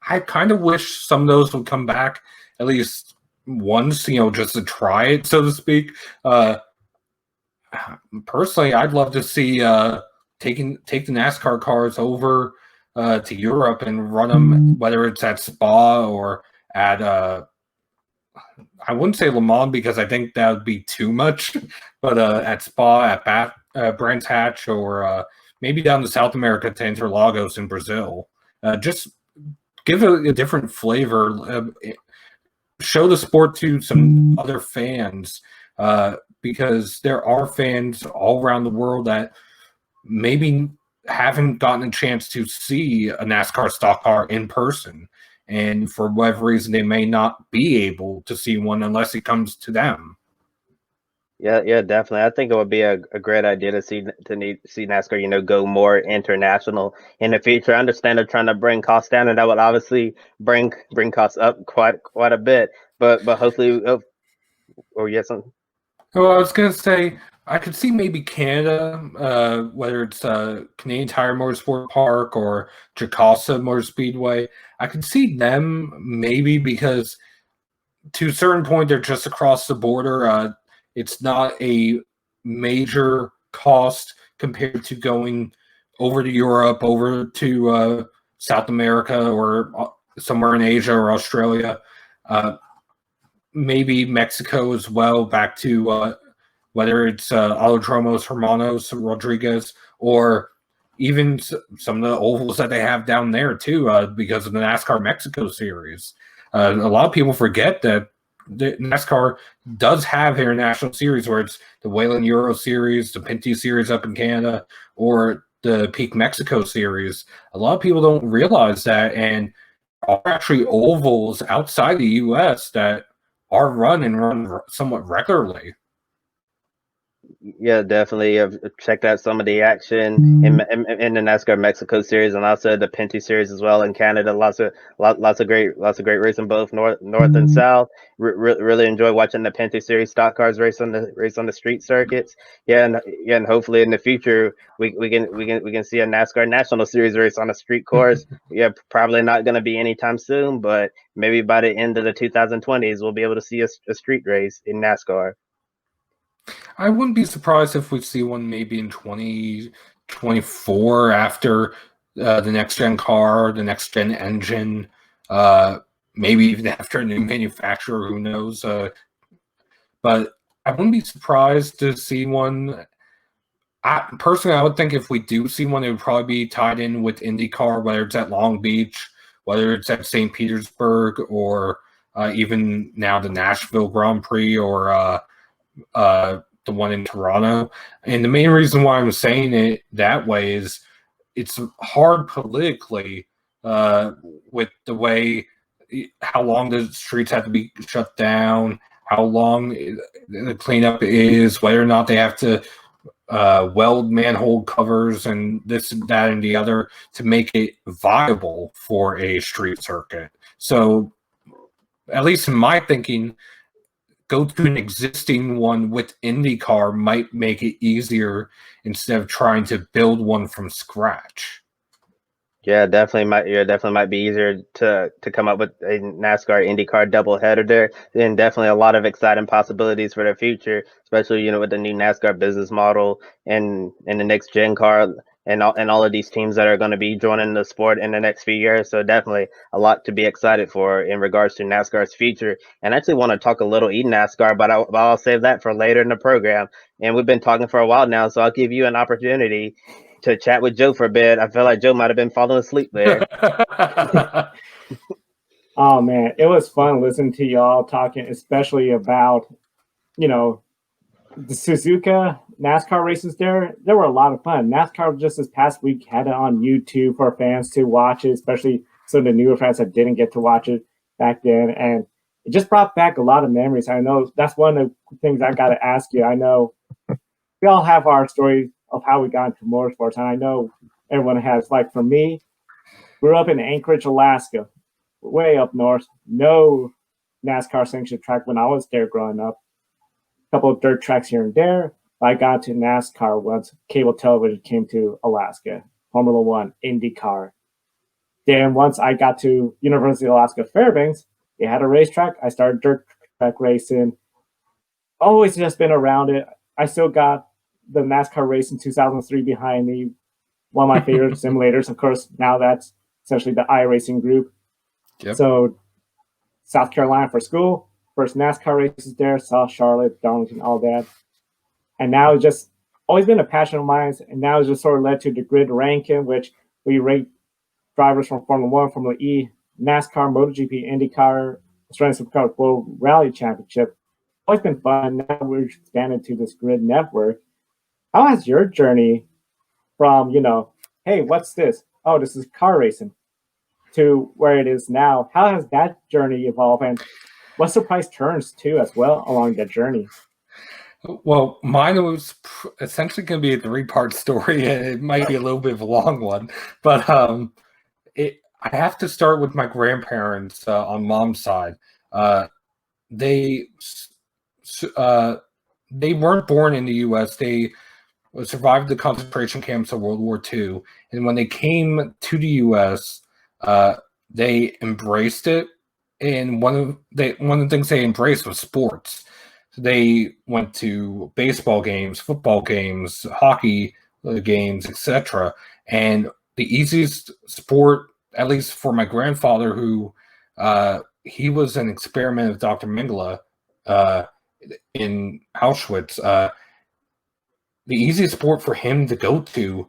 I kind of wish some of those would come back at least once, just to try it, so to speak. Personally, I'd love to see take the NASCAR cars over to Europe and run them, whether it's at Spa or at I wouldn't say Le Mans because I think that would be too much, but at Spa, at Brands Hatch, or maybe down to South America to Interlagos in Brazil. Just give it a different flavor. Show the sport to some other fans because there are fans all around the world that maybe haven't gotten a chance to see a NASCAR stock car in person. And for whatever reason, they may not be able to see one unless it comes to them. Yeah, definitely. I think it would be a great idea to see NASCAR, go more international in the future. I understand they're trying to bring costs down, and that would obviously bring costs up quite a bit. But hopefully, or yes, Well, I was going to say, I could see maybe Canada, whether it's Canadian Tire Motorsport Park or Jacasa Motor Speedway. I could see them maybe because to a certain point, they're just across the border. It's not a major cost compared to going over to Europe, over to South America, or somewhere in Asia or Australia. Maybe Mexico as well, back to whether it's Autodromos Hermanos Rodriguez, or even some of the ovals that they have down there too, because of the NASCAR Mexico series. A lot of people forget that the NASCAR does have international series where it's the Wayland Euro Series, the Pinty Series up in Canada, or the Peak Mexico Series. A lot of people don't realize that, and are actually ovals outside the U.S. that are run somewhat regularly. Yeah, definitely. I've checked out some of the action in the NASCAR Mexico series and also the Pinty series as well in Canada. Lots of great racing both north and south. Really enjoy watching the Pinty series stock cars race on the street circuits. And hopefully in the future we can see a NASCAR National Series race on a street course. Yeah, probably not going to be anytime soon, but maybe by the end of the 2020s we'll be able to see a street race in NASCAR. I wouldn't be surprised if we see one maybe in 2024 after the next gen car, the next gen engine, maybe even after a new manufacturer, who knows. But I wouldn't be surprised to see one. Personally, I would think if we do see one, it would probably be tied in with IndyCar, whether it's at Long Beach, whether it's at St. Petersburg, or even now the Nashville Grand Prix, or the one in Toronto. And the main reason why I'm saying it that way is it's hard politically with the way how long the streets have to be shut down, how long the cleanup is, whether or not they have to weld manhole covers and this and that and the other to make it viable for a street circuit. So at least in my thinking, go to an existing one with IndyCar might make it easier instead of trying to build one from scratch. Yeah, definitely might be easier to come up with a NASCAR IndyCar doubleheader there. And definitely a lot of exciting possibilities for the future, especially with the new NASCAR business model and the next gen car and all of these teams that are going to be joining the sport in the next few years. So definitely a lot to be excited for in regards to NASCAR's future. And I actually want to talk a little NASCAR, but I'll save that for later in the program. And we've been talking for a while now, so I'll give you an opportunity to chat with Joe for a bit. I feel like Joe might have been falling asleep there. Oh man, it was fun listening to y'all talking, especially about you know the Suzuka NASCAR races. There were a lot of fun. NASCAR just this past week had it on YouTube for fans to watch it, especially some of the newer fans that didn't get to watch it back then, and it just brought back a lot of memories. I know that's one of the things I got to ask you. I know we all have our stories of how we got into motorsports, and I know everyone has. Like for me, grew up in Anchorage, Alaska, way up north. No NASCAR sanctioned track when I was there growing up. A couple of dirt tracks here and there. I got to NASCAR once cable television came to Alaska. Formula One, IndyCar. Then once I got to University of Alaska Fairbanks, they had a racetrack. I started dirt track racing. Always just been around it. I still got the NASCAR race in 2003 behind me. One of my favorite simulators. Of course, now that's essentially the iRacing group. Yep. So South Carolina for school, first NASCAR races there, saw Charlotte, Darlington, all that. And now it's just always been a passion of mine. And now it's just sort of led to the grid ranking, which we rate drivers from Formula One, Formula E, NASCAR, MotoGP, IndyCar, Australian Supercar World Rally Championship. Always been fun. Now we're expanded to this grid network. How has your journey from, hey, what's this? Oh, this is car racing, to where it is now? How has that journey evolved, and what surprise turns too as well along that journey? Well, mine was essentially going to be a 3-part story. It might be a little bit of a long one, but I have to start with my grandparents on mom's side. They weren't born in the U.S. They survived the concentration camps of World War II, and when they came to the U.S., they embraced it. And one of the things they embraced was sports. So they went to baseball games, football games, hockey games, etc. And the easiest sport, at least for my grandfather, who he was an experiment of Dr. Mengele in Auschwitz. The easiest sport for him to go to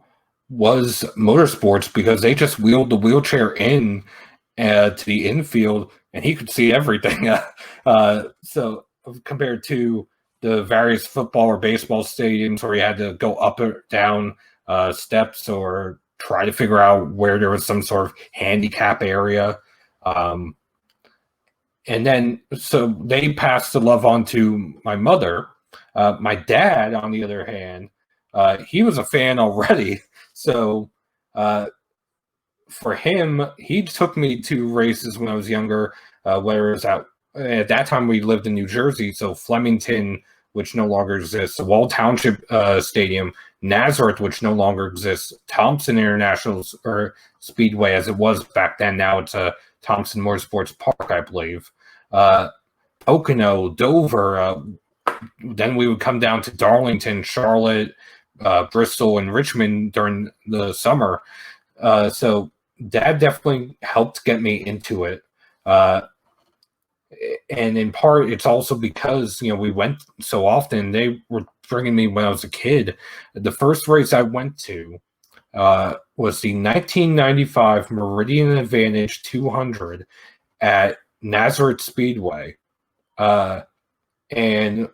was motorsports, because they just wheeled the wheelchair in to the infield and he could see everything. So compared to the various football or baseball stadiums where you had to go up or down steps or try to figure out where there was some sort of handicap area. And then, so they passed the love on to my mother. My dad, on the other hand, he was a fan already. So for him, he took me to races when I was younger, whether it was at that time we lived in New Jersey, so Flemington, which no longer exists, the Wall Township Stadium, Nazareth, which no longer exists, Thompson International or Speedway as it was back then. Now it's a Thompson Motorsports Park, I believe. Pocono, Dover. Then we would come down to Darlington, Charlotte, Bristol, and Richmond during the summer. So Dad definitely helped get me into it. And in part, it's also because, we went so often. They were bringing me when I was a kid. The first race I went to was the 1995 Meridian Advantage 200 at Nazareth Speedway. And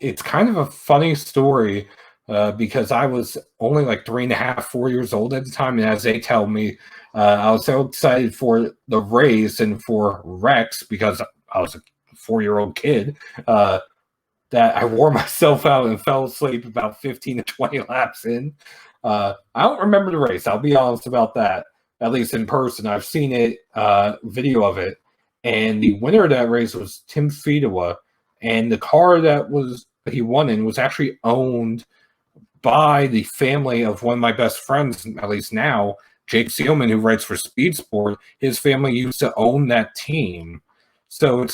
it's kind of a funny story because I was only like 3.5, 4 years old at the time. And as they tell me, I was so excited for the race and for Rex, because I was a 4-year-old kid, that I wore myself out and fell asleep about 15 to 20 laps in. I don't remember the race. I'll be honest about that, at least in person. I've seen it, video of it. And the winner of that race was Tim Fedewa. And the car that he won in was actually owned by the family of one of my best friends, at least now, Jake Seelman, who writes for Speed Sport, his family used to own that team. So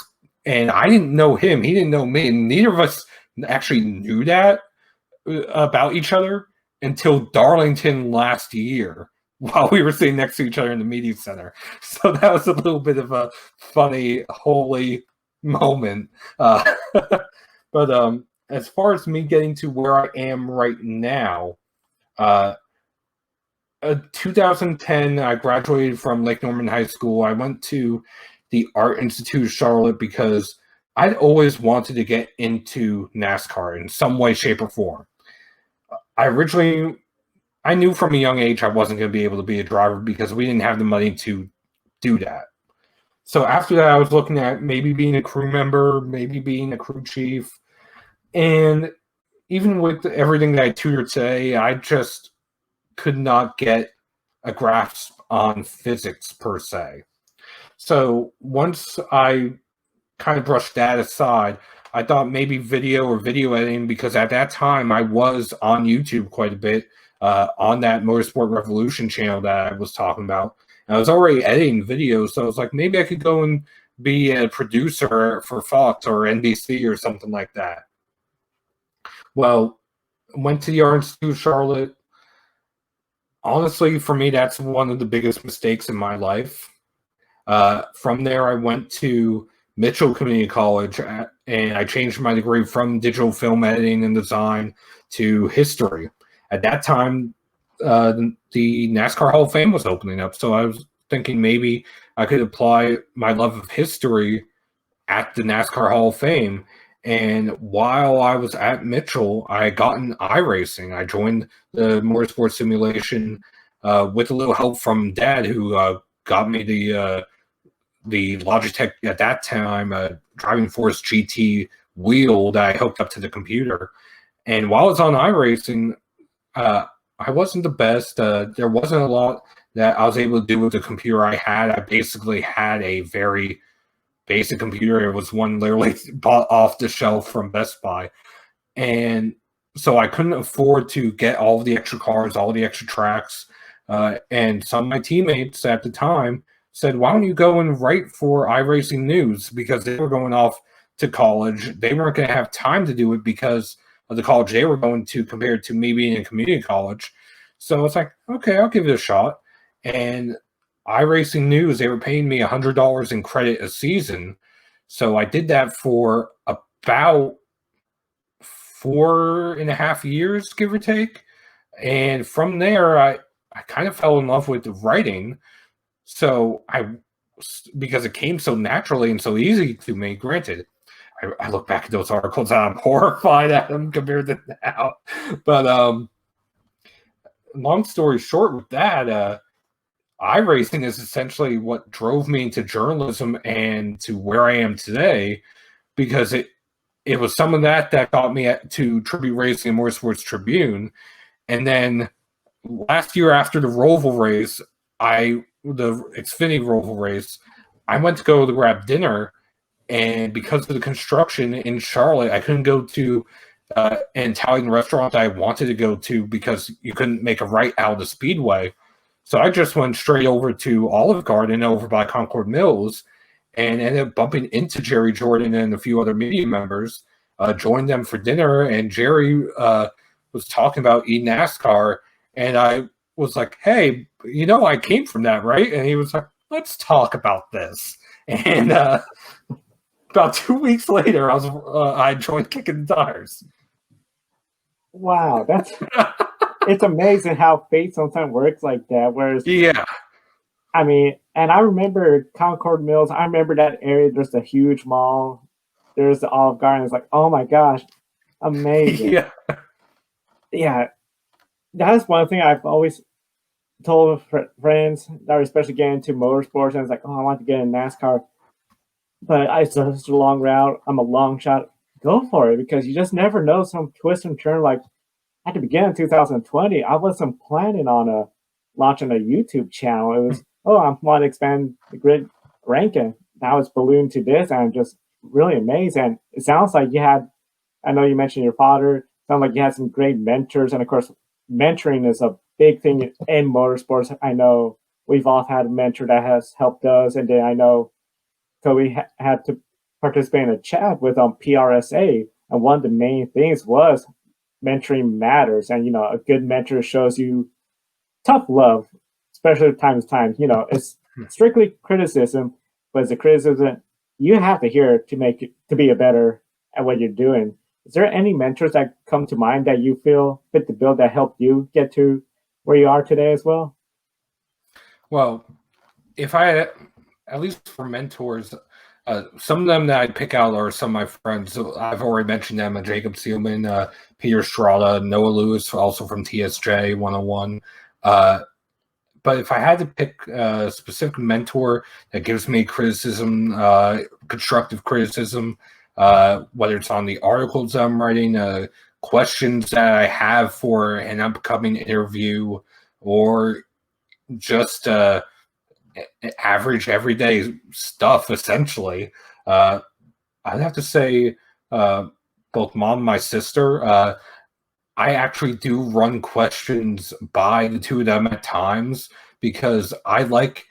and I didn't know him, he didn't know me, and neither of us actually knew that about each other until Darlington last year while we were sitting next to each other in the media center. So that was a little bit of a funny, holy moment. But as far as me getting to where I am right now, 2010, I graduated from Lake Norman High School. I went to the Art Institute of Charlotte because I'd always wanted to get into NASCAR in some way, shape, or form. I knew from a young age I wasn't going to be able to be a driver because we didn't have the money to do that. So after that, I was looking at maybe being a crew member, maybe being a crew chief. And even with everything that I tutored today, I just could not get a grasp on physics per se. So once I kind of brushed that aside, I thought maybe video editing, because at that time I was on YouTube quite a bit, on that Motorsport Revolution channel that I was talking about. And I was already editing videos, so I was like, maybe I could go and be a producer for Fox or NBC or something like that. Well, went to the Art Institute of Charlotte. Honestly, for me, that's one of the biggest mistakes in my life. From there, I went to Mitchell Community College, and I changed my degree from digital film editing and design to history. At that time, the NASCAR Hall of Fame was opening up, so I was thinking maybe I could apply my love of history at the NASCAR Hall of Fame. And while I was at Mitchell, I got in iRacing. I joined the motorsport simulation with a little help from Dad, who got me the Logitech at that time Driving Force GT wheel that I hooked up to the computer. And while I was on iRacing, I wasn't the best. There wasn't a lot that I was able to do with the computer I had. I basically had a very basic computer. It was one literally bought off the shelf from Best Buy. And so I couldn't afford to get all of the extra cars, all the extra tracks. And some of my teammates at the time said, why don't you go and write for iRacing News? Because they were going off to college. They weren't going to have time to do it because of the college they were going to compared to me being in community college. So it's like, okay, I'll give it a shot. And iRacing News, they were paying me $100 in credit a season. So I did that for about 4.5 years, give or take. And from there, I kind of fell in love with writing. So because it came so naturally and so easy to me, granted, I look back at those articles and I'm horrified at them compared to now. But long story short with that, iRacing is essentially what drove me into journalism and to where I am today, because it was some of that got me to Tribute Racing and Motorsports Tribune. And then last year after the Roval race, the Xfinity Roval race, I went to go to grab dinner, and because of the construction in Charlotte, I couldn't go to an Italian restaurant that I wanted to go to because you couldn't make a right out of the Speedway. So I just went straight over to Olive Garden over by Concord Mills and ended up bumping into Jerry Jordan and a few other media members, joined them for dinner, and Jerry was talking about eNASCAR, and I was like, hey, I came from that, right? And he was like, let's talk about this. And about 2 weeks later, I joined Kickin Tires. Wow, it's amazing how fate sometimes works like that. Whereas, yeah, I mean, and I remember Concord Mills. I remember that area. There's a huge mall. There's the Olive Garden. It's like, oh my gosh, amazing. Yeah. That's one thing I've always told friends that are especially getting into motorsports, and it's like, oh, I want to get in NASCAR, but it's such a long route. I'm a long shot. Go for it, because you just never know, some twist and turn. Like at the beginning of 2020, I wasn't planning on launching a YouTube channel. It was, I want to expand the grid ranking. Now it's ballooned to this, and I'm just really amazed. And it sounds like I know you mentioned your father. Sounds like you had some great mentors, and of course, mentoring is a big thing in motorsports. I know we've all had a mentor that has helped us, and then I know Kobe had to participate in a chat with PRSA, and one of the main things was mentoring matters, and a good mentor shows you tough love, especially at times. It's strictly criticism, but it's a criticism you have to hear to make it to be a better at what you're doing. Is there any mentors that come to mind that you feel fit the bill that helped you get to where you are today as well? Well, if I, at least for mentors, some of them that I'd pick out are some of my friends. I've already mentioned them: Jacob Seelman, Peter Strada, Noah Lewis, also from TSJ 101. But if I had to pick a specific mentor that gives me criticism, constructive criticism, whether it's on the articles that I'm writing, questions that I have for an upcoming interview, or just average everyday stuff, essentially, I'd have to say both mom and my sister. I actually do run questions by the two of them at times because I like,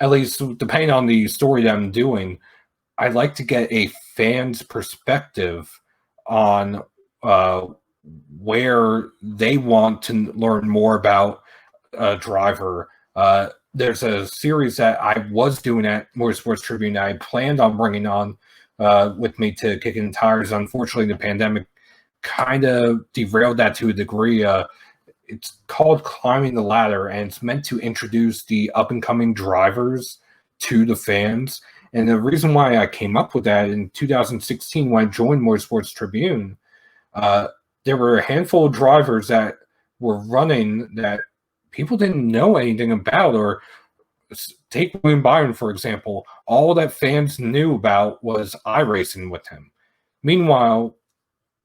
at least depending on the story that I'm doing, I like to get a fan's perspective on where they want to learn more about a driver. There's a series that I was doing at Motorsports Tribune that I planned on bringing on with me to Kickin Tires. Unfortunately, the pandemic kind of derailed that to a degree. It's called Climbing the Ladder, and it's meant to introduce the up-and-coming drivers to the fans. And the reason why I came up with that in 2016 when I joined Motorsports Tribune, there were a handful of drivers that were running that people didn't know anything about. Or take William Byron, for example. All that fans knew about was iRacing with him. Meanwhile,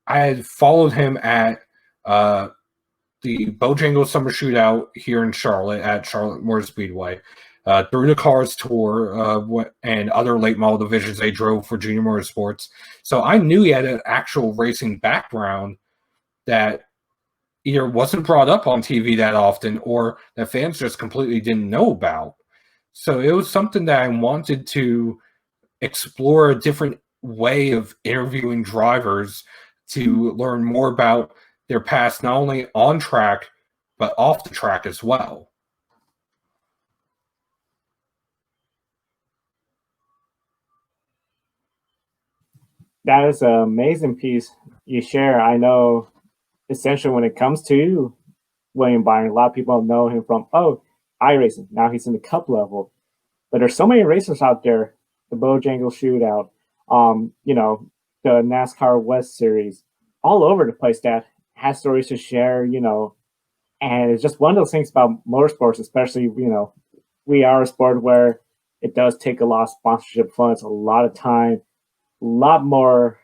I had followed him at the Bojangles Summer Shootout here in Charlotte at Charlotte Motor Speedway, through the Cars Tour and other late model divisions they drove for Junior Motorsports. So I knew he had an actual racing background that either wasn't brought up on TV that often or that fans just completely didn't know about. So it was something that I wanted to explore, a different way of interviewing drivers to learn more about their past, not only on track, but off the track as well. That is an amazing piece you share. I know essentially when it comes to William Byron, a lot of people know him from, iRacing. Now he's in the cup level. But there's so many racers out there, the Bojangles Shootout, the NASCAR West Series, all over the place that has stories to share, and it's just one of those things about motorsports, especially, we are a sport where it does take a lot of sponsorship funds, a lot of time, a lot more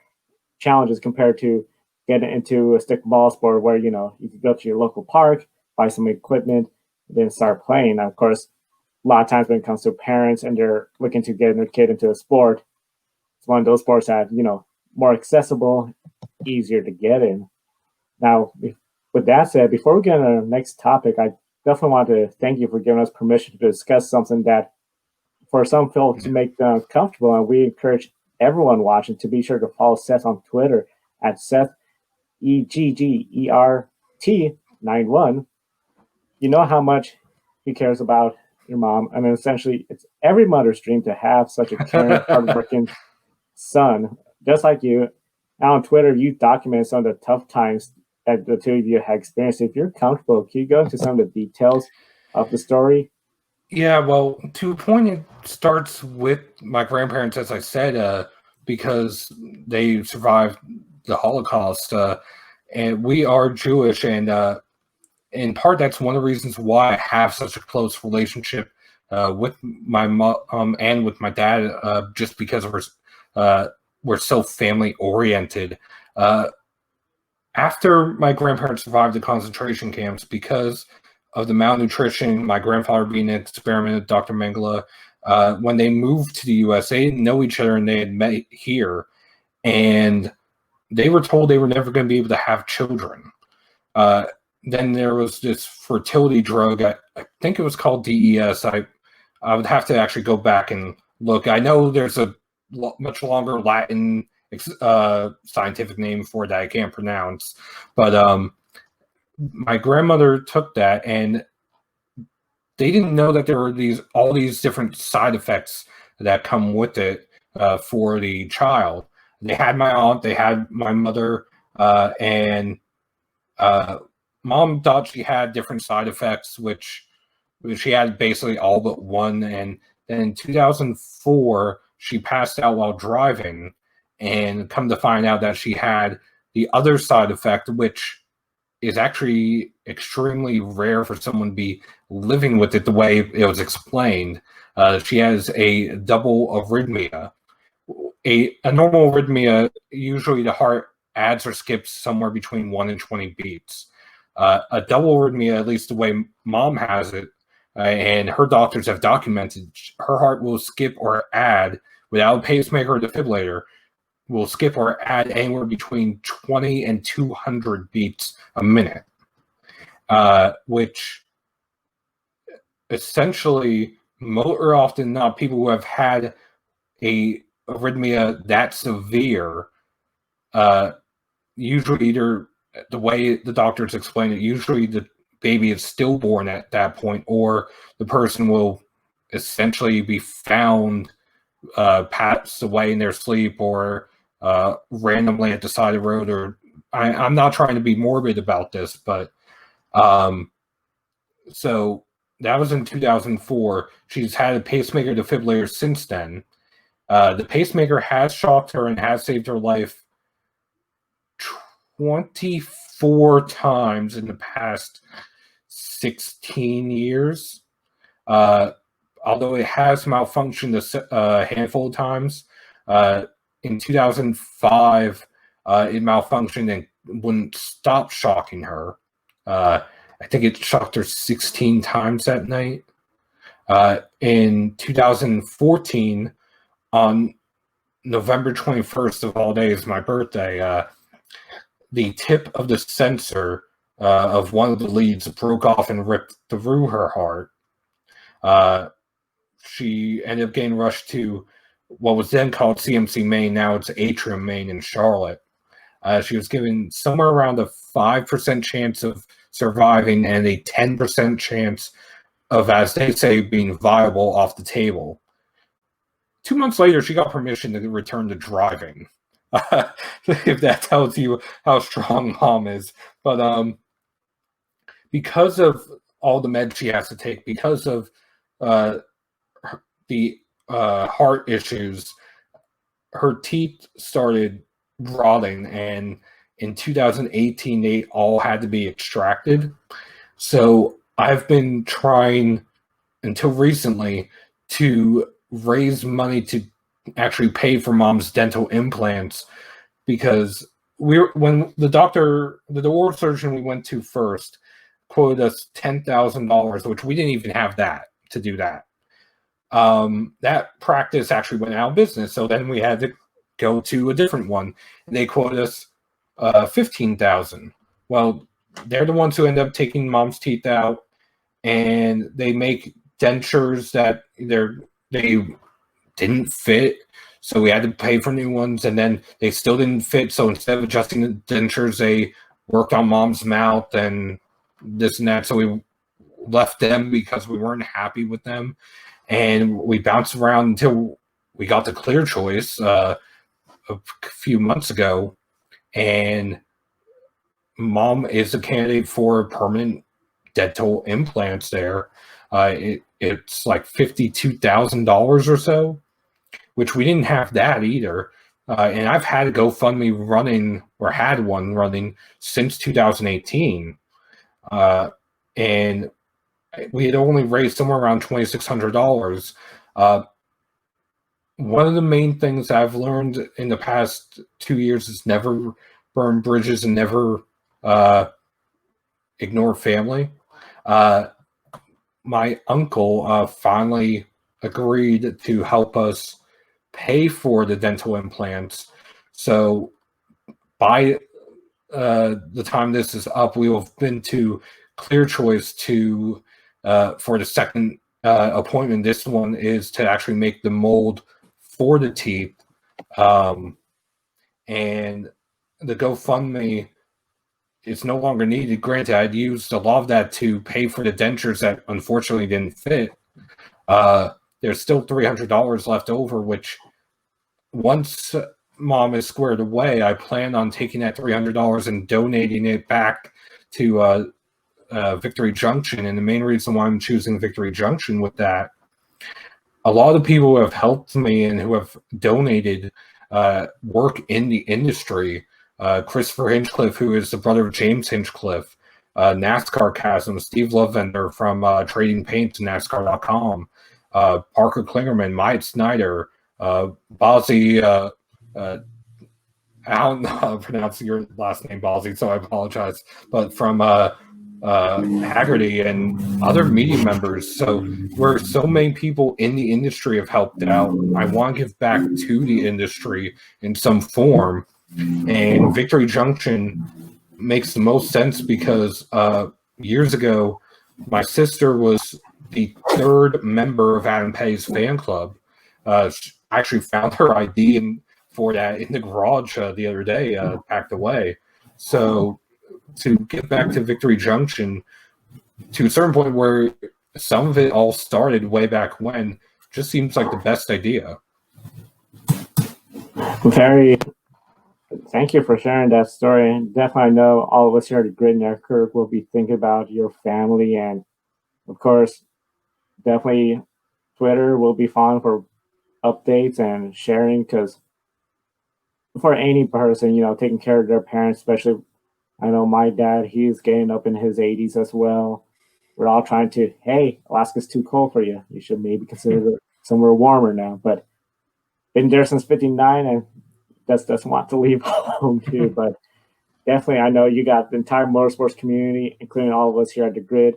challenges compared to getting into a stick ball sport where, you can go to your local park, buy some equipment, then start playing. Now, of course, a lot of times when it comes to parents and they're looking to get their kid into a sport, it's one of those sports that, more accessible, easier to get in. Now, with that said, before we get into our next topic, I definitely want to thank you for giving us permission to discuss something that for some folks to make them comfortable. And we encourage everyone watching to be sure to follow Seth on Twitter at Seth EGGERT91. You know how much he cares about your mom. I mean, essentially, it's every mother's dream to have such a caring, hardworking son, just like you. Now on Twitter, you document some of the tough times that the two of you had experienced. If you're comfortable, can you go into some of the details of the story? Yeah, well, to a point, it starts with my grandparents, as I said, because they survived the Holocaust, and we are Jewish, and in part, that's one of the reasons why I have such a close relationship with my mom and with my dad, just because we're so family oriented. After my grandparents survived the concentration camps, because of the malnutrition, my grandfather being an experiment with Dr. Mengele, when they moved to the US, they didn't know each other and they had met here, and they were told they were never going to be able to have children. then there was this fertility drug. I think it was called DES. I would have to actually go back and look. I know there's a much longer Latin scientific name for that I can't pronounce, but my grandmother took that, and they didn't know that there were all these different side effects that come with it for the child. They had my aunt, they had my mother, and mom thought she had different side effects, which she had basically all but one. And then in 2004, she passed out while driving, and come to find out that she had the other side effect, which is actually extremely rare for someone to be living with it the way it was explained. She has a double arrhythmia. A normal arrhythmia, usually the heart adds or skips somewhere between 1 and 20 beats. A double arrhythmia, at least the way mom has it, and her doctors have documented, her heart will skip or add, without a pacemaker or defibrillator, will skip or add anywhere between 20 and 200 beats a minute, which essentially, more often than not, people who have had a arrhythmia that severe, usually either the way the doctors explain it, usually the baby is stillborn at that point, or the person will essentially be found passed away in their sleep, or randomly at the side of the road. Or I'm not trying to be morbid about this, but so that was in 2004. She's had a pacemaker defibrillator since then. The pacemaker has shocked her and has saved her life 24 times in the past 16 years. Although it has malfunctioned a handful of times. In 2005, it malfunctioned and wouldn't stop shocking her. I think it shocked her 16 times that night. In 2014, on November 21st of all days, my birthday, the tip of the sensor of one of the leads broke off and ripped through her heart. She ended up getting rushed to what was then called CMC Maine. Now it's Atrium Maine in Charlotte. She was given somewhere around a 5% chance of surviving and a 10% chance of, as they say, being viable off the table. 2 months later, she got permission to return to driving. If that tells you how strong mom is. But because of all the meds she has to take, because of the heart issues, her teeth started rotting, and in 2018 they all had to be extracted. So I've been trying until recently to raise money to actually pay for mom's dental implants, because when the oral surgeon we went to first quoted us $10,000, which we didn't even have that to do that. That practice actually went out of business, so then we had to go to a different one, and they quoted us $15,000. Well, they're the ones who end up taking mom's teeth out, and they make dentures that they didn't fit, so we had to pay for new ones, and then they still didn't fit, so instead of adjusting the dentures, they worked on mom's mouth and this and that, so we left them because we weren't happy with them, and we bounced around until we got the Clear Choice a few months ago, and mom is a candidate for permanent dental implants there. It's like $52,000 or so, which we didn't have that either. And I've had a GoFundMe running, or had one running, since 2018. And we had only raised somewhere around $2,600. One of the main things I've learned in the past 2 years is never burn bridges and never ignore family. My uncle finally agreed to help us pay for the dental implants. So by the time this is up, we will have been to Clear Choice to for the second appointment. This one is to actually make the mold for the teeth, and the GoFundMe is no longer needed. Granted, I'd used a lot of that to pay for the dentures that unfortunately didn't fit. There's still $300 left over, which once Mom is squared away, I plan on taking that $300 and donating it back to Victory Junction. And the main reason why I'm choosing Victory Junction with that, a lot of people who have helped me and who have donated work in the industry. Christopher Hinchcliffe, who is the brother of James Hinchcliffe, NASCAR Chasm, Steve Lovender from Trading Paints and NASCAR.com, Parker Klingerman, Mike Snyder, Bozzy, I don't know how to pronounce your last name, Bozzy, so I apologize, but from Haggerty and other media members. So where so many people in the industry have helped out, I want to give back to the industry in some form. And Victory Junction makes the most sense because years ago, my sister was the third member of Adam Petty's fan club. She actually found her ID for that in the garage the other day, packed away. So to get back to Victory Junction, to a certain point where some of it all started way back when, just seems like the best idea. Thank you for sharing that story. And definitely, I know all of us here at the Grid Network will be thinking about your family. And of course, definitely Twitter will be fun for updates and sharing, because for any person, taking care of their parents, especially, I know my dad, he's getting up in his 80s as well. We're all trying to, hey, Alaska's too cold for you. You should maybe consider somewhere warmer now. But been there since 59 and doesn't want to leave home too. But definitely, I know you got the entire motorsports community, including all of us here at the Grid,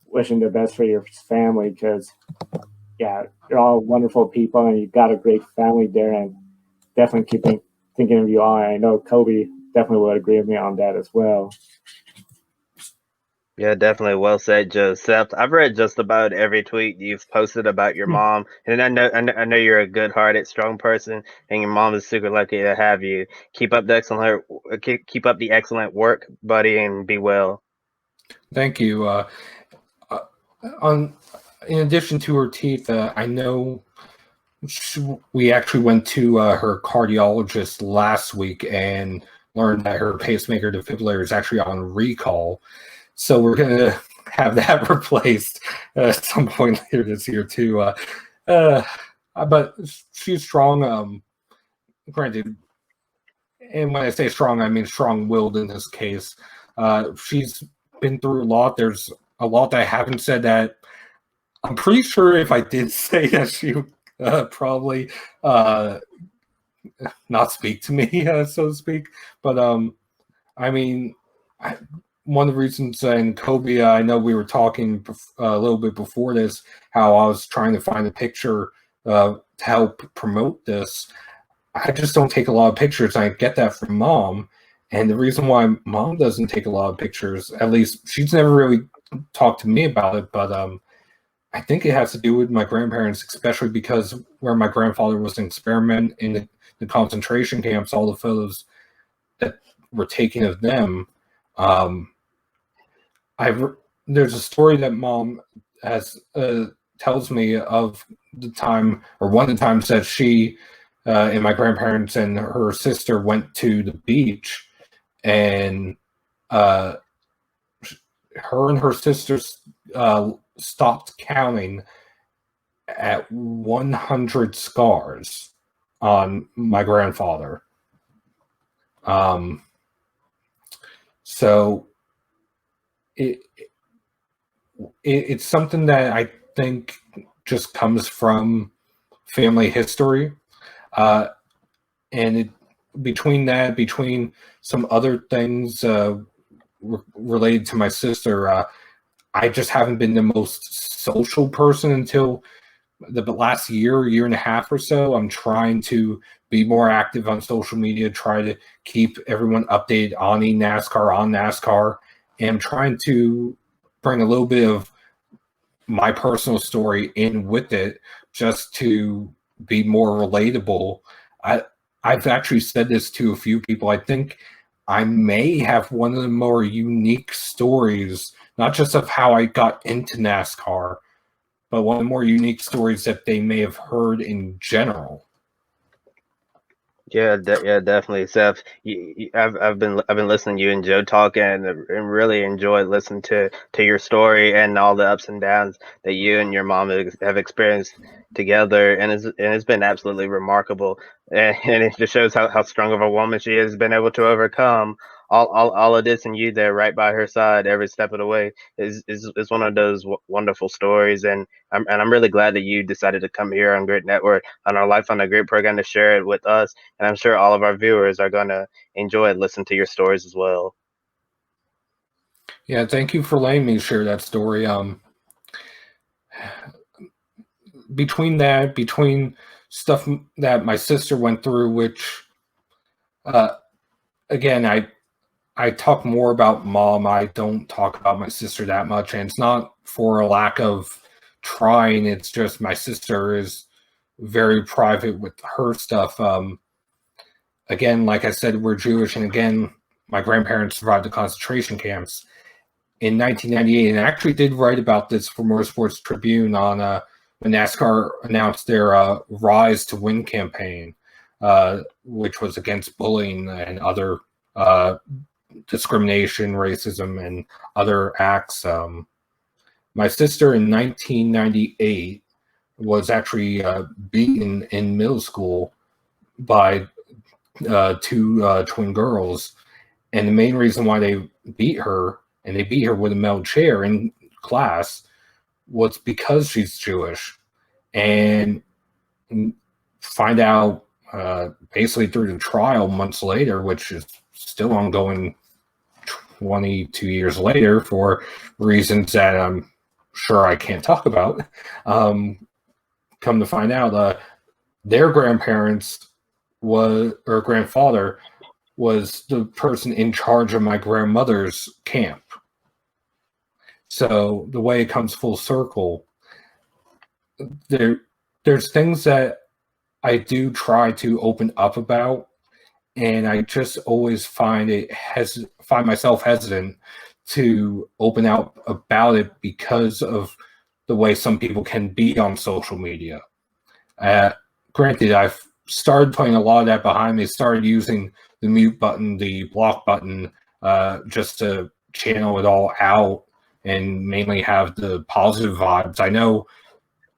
wishing the best for your family, because yeah, you're all wonderful people and you've got a great family there, and definitely thinking of you all. I know Kobe definitely would agree with me on that as well. Yeah, definitely. Well said, Joseph. I've read just about every tweet you've posted about your mom, and I know you're a good-hearted, strong person, and your mom is super lucky to have you. Keep up the excellent work, buddy, and be well. Thank you. In addition to her teeth, I know we actually went to her cardiologist last week and learned that her pacemaker defibrillator is actually on recall. So we're going to have that replaced at some point later this year too. But she's strong. Granted, and when I say strong, I mean strong-willed in this case. She's been through a lot. There's a lot that I haven't said that I'm pretty sure if I did say that, she would probably not speak to me, so to speak. But I mean, one of the reasons, and Kobe, I know we were talking a little bit before this, how I was trying to find a picture to help promote this. I just don't take a lot of pictures. I get that from Mom. And the reason why Mom doesn't take a lot of pictures, at least she's never really talked to me about it, but I think it has to do with my grandparents, especially because where my grandfather was an experiment in the concentration camps, all the photos that were taken of them. There's a story that Mom has tells me of the time, or one of the times that she and my grandparents and her sister went to the beach, and her and her sisters stopped counting at 100 scars on my grandfather. So it's something that I think just comes from family history. And between some other things related to my sister, I just haven't been the most social person until the last year and a half or so, I'm trying to be more active on social media, try to keep everyone updated on NASCAR, and I'm trying to bring a little bit of my personal story in with it just to be more relatable. I've actually said this to a few people. I think I may have one of the more unique stories, not just of how I got into NASCAR, but one of the more unique stories that they may have heard in general. Yeah, definitely, Seth. I've been listening to you and Joe talk, and really enjoyed listening to your story and all the ups and downs that you and your mom have experienced together, and it's been absolutely remarkable, and it just shows how strong of a woman she has been able to overcome all of this, and you there right by her side every step of the way is one of those wonderful stories, and I'm really glad that you decided to come here on Grid Network on our Life on the Grid program to share it with us, and I'm sure all of our viewers are going to enjoy and listen to your stories as well. Yeah, thank you for letting me share that story. Between stuff that my sister went through, which again, I talk more about mom. I don't talk about my sister that much, and it's not for a lack of trying. It's just my sister is very private with her stuff. Again, like I said, we're Jewish, and again, my grandparents survived the concentration camps in 1998, and I actually did write about this for Motorsports Tribune on when NASCAR announced their Rise to Win campaign, which was against bullying and other discrimination, racism, and other acts. My sister in 1998 was actually beaten in middle school by two twin girls. And the main reason why they beat her, and they beat her with a metal chair in class, was because she's Jewish. And find out basically through the trial months later, which is still ongoing 22 years later for reasons that I'm sure I can't talk about. Come to find out, their grandparents or grandfather was the person in charge of my grandmother's camp. So the way it comes full circle, there's things that I do try to open up about, and I just always find myself hesitant to open out about it because of the way some people can be on social media. Granted, I've started putting a lot of that behind me, started using the mute button, the block button, just to channel it all out and mainly have the positive vibes. I know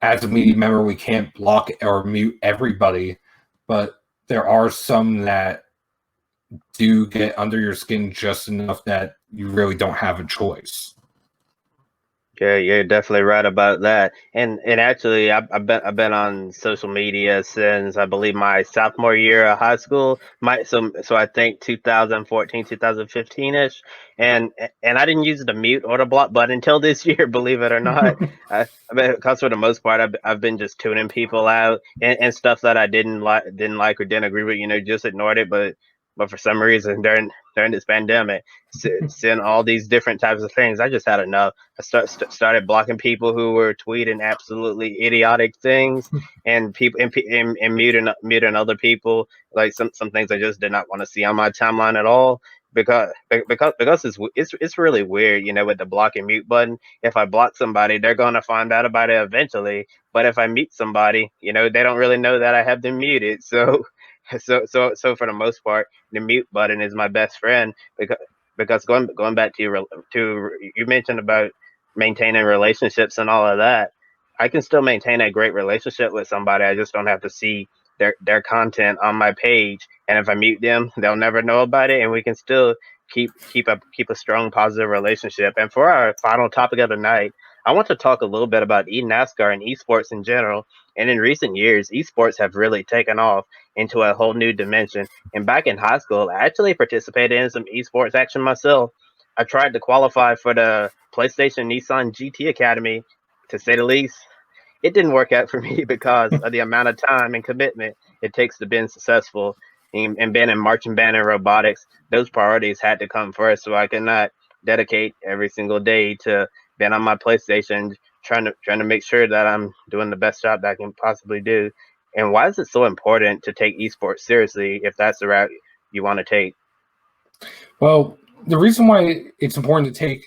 as a media member, we can't block or mute everybody, but there are some that do get under your skin just enough that you really don't have a choice. Yeah, you're definitely right about that. And actually, I've been on social media since I believe my sophomore year of high school. So I think 2014, 2015 ish. And I didn't use the mute or the block button until this year. Believe it or not, I mean, because for the most part, I've been just tuning people out, and stuff that I didn't like or didn't agree with. Just ignored it. But for some reason during this pandemic, seeing all these different types of things, I just had enough. I started blocking people who were tweeting absolutely idiotic things, and muting other people, like some things I just did not want to see on my timeline at all, because it's really weird, with the block and mute button. If I block somebody, they're gonna find out about it eventually. But if I mute somebody, they don't really know that I have them muted. So so for the most part, the mute button is my best friend, because going back to you mentioned about maintaining relationships and all of that. I can still maintain a great relationship with somebody. I just don't have to see their content on my page. And if I mute them, they'll never know about it, and we can still keep a strong positive relationship. And for our final topic of the night, I want to talk a little bit about NASCAR and esports in general. And in recent years, esports have really taken off into a whole new dimension. And back in high school, I actually participated in some esports action myself. I tried to qualify for the PlayStation Nissan GT Academy, to say the least. it didn't work out for me because of the amount of time and commitment it takes to be successful and being in marching band and robotics. Those priorities had to come first, so I could not dedicate every single day to being on my PlayStation, trying to make sure that I'm doing the best job that I can possibly do. And why is it so important to take esports seriously if that's the route you want to take? Well, the reason why it's important to take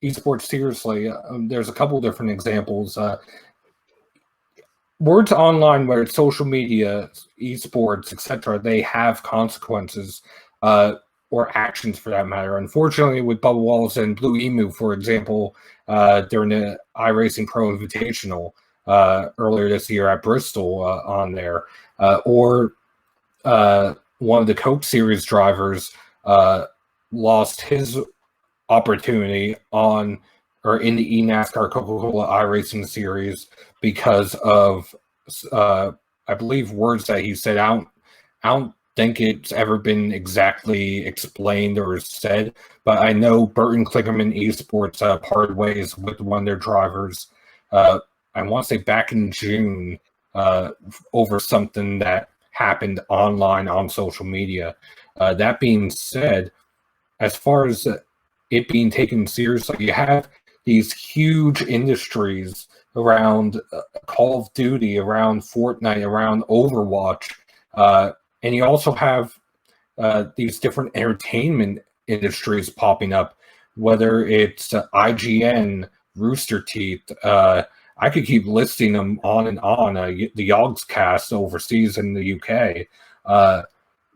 esports seriously, there's a couple different examples. Words online, where it's social media, esports, etc., they have consequences or actions for that matter. Unfortunately, with Bubba Wallace and Blue Emu, for example, during the iRacing Pro Invitational earlier this year at Bristol on there, or one of the Coke Series drivers lost his opportunity on or in the eNASCAR Coca-Cola iRacing Series because of, I believe, words that he said. I don't think it's ever been exactly explained or said, but I know Burton Klickerman Esports parted ways with one of their drivers. I want to say back in June over something that happened online on social media. That being said, as far as it being taken seriously, you have these huge industries around Call of Duty, around Fortnite, around Overwatch, and you also have these different entertainment industries popping up, whether it's IGN, Rooster Teeth. I could keep listing them on and on. The Yogs Cast overseas in the UK,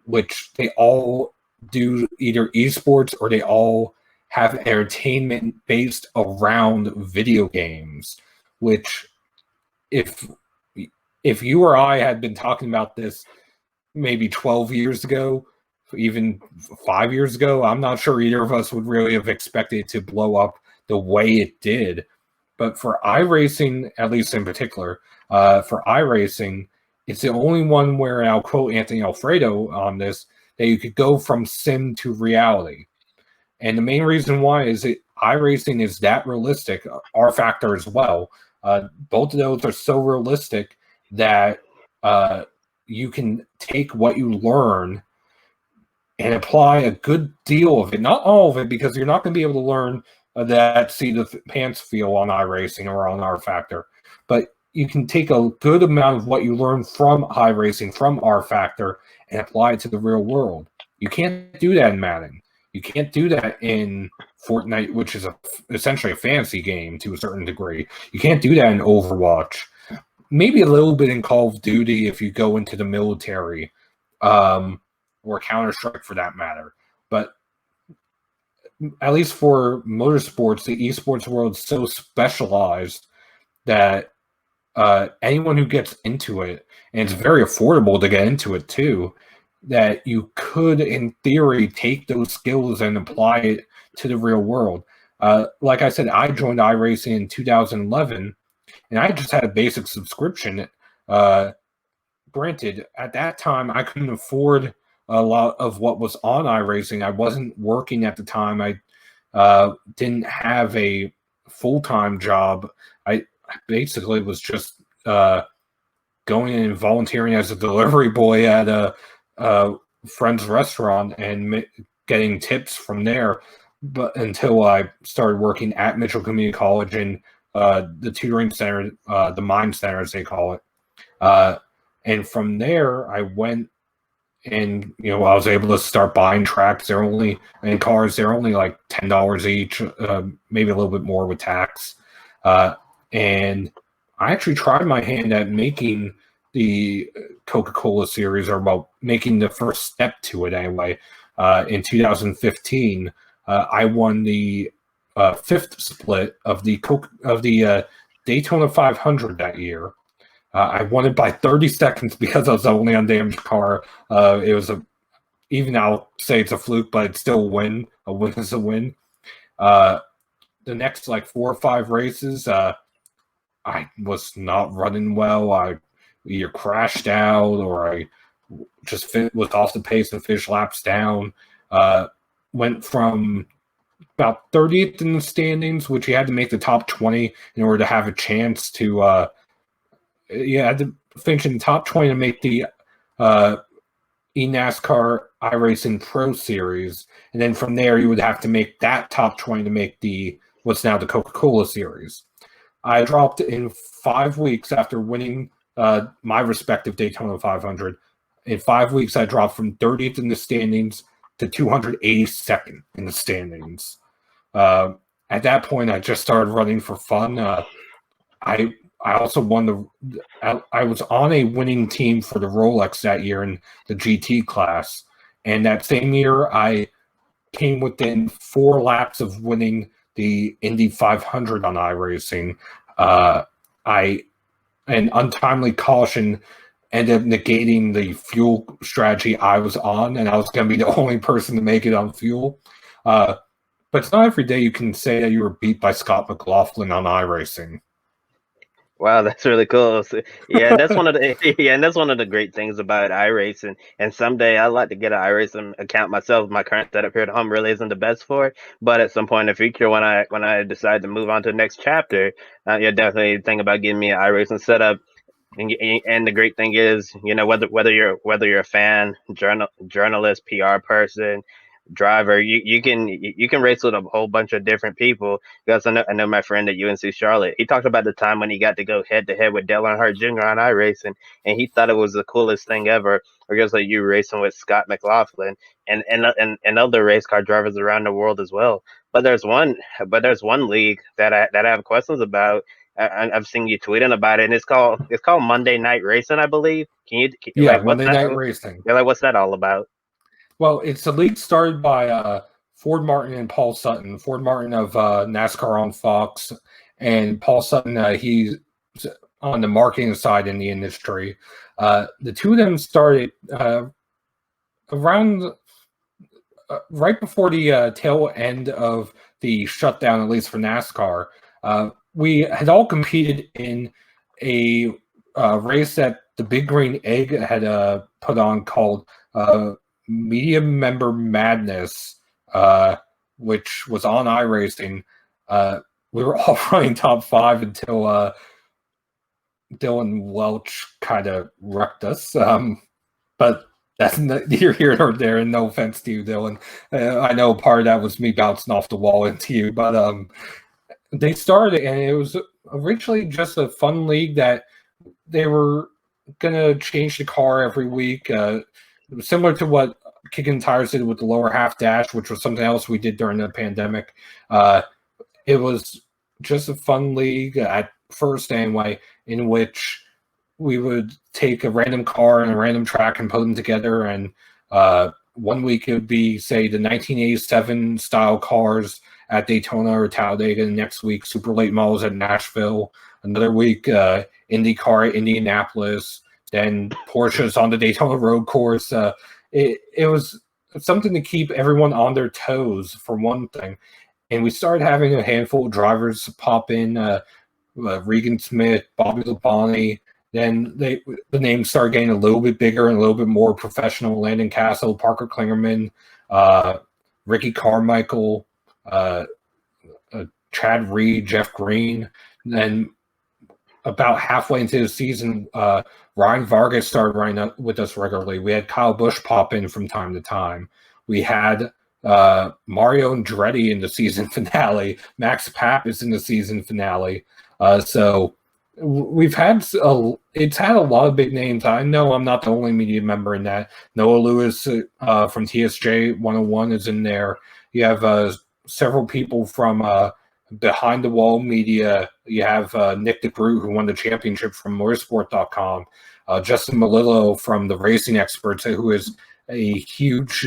which they all do either esports or they all have entertainment based around video games. Which, if you or I had been talking about this maybe 12 years ago, even 5 years ago, I'm not sure either of us would really have expected it to blow up the way it did. But for iRacing, at least in particular, for iRacing, it's the only one where, and I'll quote Anthony Alfredo on this, that you could go from sim to reality. And the main reason why is that iRacing is that realistic, R Factor as well. Both of those are so realistic that you can take what you learn and apply a good deal of it, not all of it, because you're not going to be able to learn that seat of pants feel on iRacing or on R Factor. But you can take a good amount of what you learn from iRacing, from R Factor, and apply it to the real world. You can't do that in Madden. You can't do that in Fortnite, which is essentially a fantasy game to a certain degree. You can't do that in Overwatch. Maybe a little bit in Call of Duty if you go into the military, or Counter-Strike for that matter. But at least for motorsports, the esports world is so specialized that anyone who gets into it, and it's very affordable to get into it too, that you could, in theory, take those skills and apply it to the real world. Like I said, I joined iRacing in 2011, and I just had a basic subscription. Granted, at that time, I couldn't afford a lot of what was on iRacing. I wasn't working at the time. I didn't have a full-time job. I basically was just going in and volunteering as a delivery boy at a friend's restaurant and getting tips from there. But until I started working at Mitchell Community College in the tutoring center, the Mind Center as they call it, and from there I went and I was able to start buying tracks. They're only like $10 each, maybe a little bit more with tax. And I actually tried my hand at making the Coca-Cola series, or making the first step to it anyway. In 2015, I won the fifth split of the Daytona 500 that year. I won it by 30 seconds because I was the only undamaged car. It was even I'll say it's a fluke, but it's still a win. A win is a win. The next 4 or 5 races, I was not running well. I either crashed out or I just was off the pace and finished laps down. Went from about 30th in the standings, which you had to make the top 20 in order to have a chance to you had to finish in the top 20 to make the eNASCAR iRacing Pro Series, and then from there you would have to make that top 20 to make the what's now the Coca-Cola Series. I dropped in 5 weeks after winning my respective Daytona 500. In 5 weeks, I dropped from 30th in the standings to 282nd in the standings. At that point, I just started running for fun. I also won I was on a winning team for the Rolex that year in the GT class, and that same year I came within 4 laps of winning the Indy 500 on iRacing. An untimely caution ended up negating the fuel strategy I was on, and I was going to be the only person to make it on fuel. But it's not every day you can say that you were beat by Scott McLaughlin on iRacing. Wow, that's really cool. So, yeah, and that's one of the great things about iRacing. And someday I'd like to get an iRacing account myself. My current setup here at home really isn't the best for it, but at some point in the future, when I decide to move on to the next chapter, yeah, definitely think about getting me an iRacing setup. And the great thing is, whether you're a fan, journalist, PR person, driver, you can race with a whole bunch of different people. Because I know my friend at UNC Charlotte. He talked about the time when he got to go head to head with Dale Earnhardt Jr. on iRacing, and he thought it was the coolest thing ever. Or just like you racing with Scott McLaughlin and other race car drivers around the world as well. But there's one league that I have questions about. I've seen you tweeting about it, and it's called Monday Night Racing, I believe. Yeah, What's Monday that? Night Racing. Yeah, like what's that all about? Well, it's a league started by Ford Martin and Paul Sutton. Ford Martin of NASCAR on Fox, and Paul Sutton, he's on the marketing side in the industry. The two of them started around right before the tail end of the shutdown, at least for NASCAR. We had all competed in a race that the Big Green Egg had put on called Media Member Madness, which was on iRacing. We were all running top 5 until Dylan Welch kind of wrecked us. But that's neither here nor there, and no offense to you, Dylan. I know part of that was me bouncing off the wall into you, but they started, and it was originally just a fun league that they were going to change the car every week. Similar to what Kickin Tires did with the lower half dash, which was something else we did during the pandemic. It was just a fun league at first, anyway, in which we would take a random car and a random track and put them together. And 1 week it would be, say, the 1987 style cars at Daytona or Talladega. The next week, super late models at Nashville. Another week, IndyCar at Indianapolis. Then Porsches on the Daytona road course. It was something to keep everyone on their toes, for one thing. And we started having a handful of drivers pop in, Regan Smith, Bobby Labonte. Then the names started getting a little bit bigger and a little bit more professional. Landon Castle, Parker Klingerman, Ricky Carmichael, Chad Reed, Jeff Green. And then about halfway into the season, Ryan Vargas started running with us regularly. We had Kyle Busch pop in from time to time. We had Mario Andretti in the season finale. Max Papp is in the season finale. So we've had it's had a lot of big names. I know I'm not the only media member in that. Noah Lewis from TSJ 101 is in there. You have several people from behind the wall media. You have Nick DeGroot, who won the championship from motorsport.com. Justin Melillo from the Racing Experts, who is a huge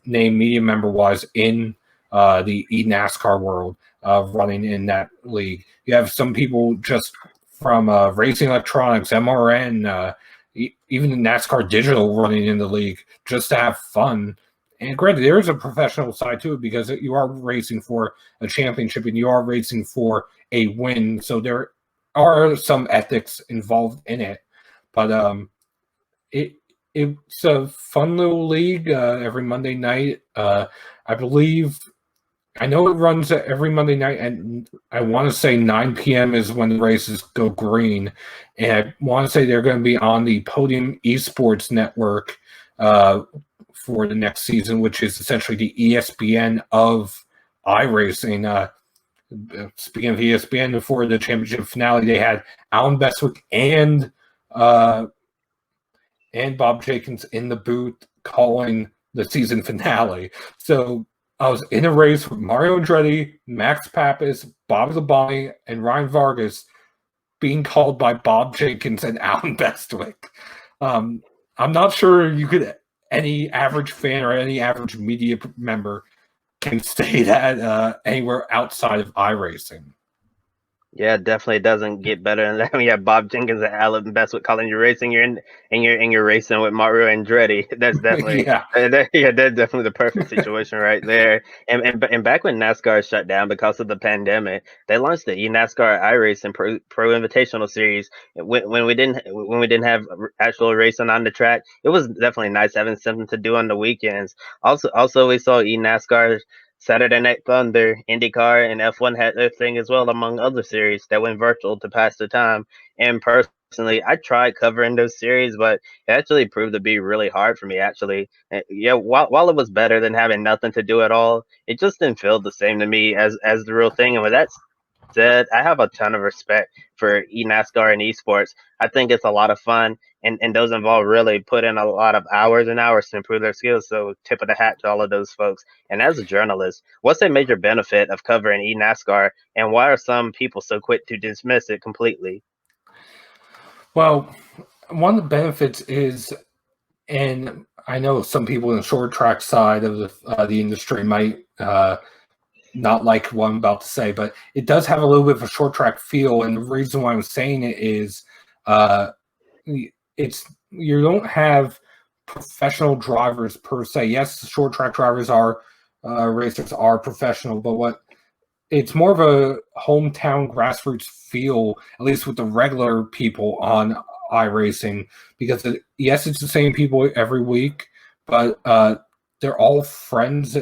name media member wise in the eNASCAR world, running in that league. You have some people just from Racing Electronics, MRN, even NASCAR Digital running in the league just to have fun. And granted, there is a professional side to it because you are racing for a championship and you are racing for a win. So there are some ethics involved in it. But it's a fun little league every Monday night. I believe I know it runs every Monday night, and I want to say 9 p.m. is when the races go green. And I want to say they're going to be on the Podium Esports Network for the next season, which is essentially the ESPN of iRacing. Speaking of ESPN, before the championship finale, they had Alan Bestwick and Bob Jenkins in the booth calling the season finale. So I was in a race with Mario Andretti, Max Pappas, Bob Zabani, and Ryan Vargas being called by Bob Jenkins and Alan Bestwick. I'm not sure any average fan or any average media member can say that anywhere outside of iRacing. Yeah, it definitely doesn't get better than that. When you have Bob Jenkins and Alan Bestwick calling you racing, you're racing with Mario Andretti. That's definitely Yeah. that's definitely the perfect situation right there. And back when NASCAR shut down because of the pandemic, they launched the eNASCAR iRacing Pro Invitational Series. When we didn't have actual racing on the track, it was definitely nice having something to do on the weekends. Also we saw eNASCAR Saturday Night Thunder, IndyCar, and F1 had their thing as well, among other series that went virtual to pass the time. And personally, I tried covering those series, but it actually proved to be really hard for me, actually. Yeah, while it was better than having nothing to do at all, it just didn't feel the same to me as the real thing. And with that said, I have a ton of respect for eNASCAR and esports. I think it's a lot of fun, and those involved really put in a lot of hours and hours to improve their skills. So, tip of the hat to all of those folks. And as a journalist, what's a major benefit of covering eNASCAR, and why are some people so quick to dismiss it completely? Well, one of the benefits is, and I know some people in the short track side of the industry might not like what I'm about to say, but it does have a little bit of a short track feel. And the reason why I'm saying it is it's you don't have professional drivers per se. Yes, the short track drivers are racers are professional, but it's more of a hometown grassroots feel, at least with the regular people on iRacing, because yes, it's the same people every week, but they're all friends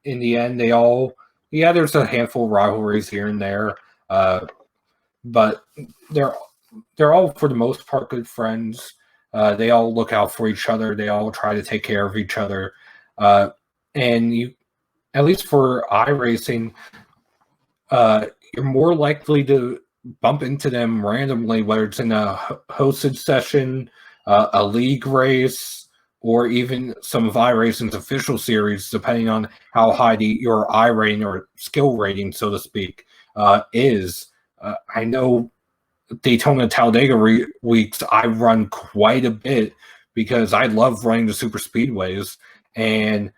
in the end. They all, yeah, there's a handful of rivalries here and there, but they're all for the most part good friends. They all look out for each other. They all try to take care of each other, and you, at least for iRacing, you're more likely to bump into them randomly, whether it's in a hosted session, a league race, or even some of iRacing's official series, depending on how high your iRating or skill rating, so to speak, is. I know Daytona Talladega weeks I run quite a bit because I love running the super speedways. And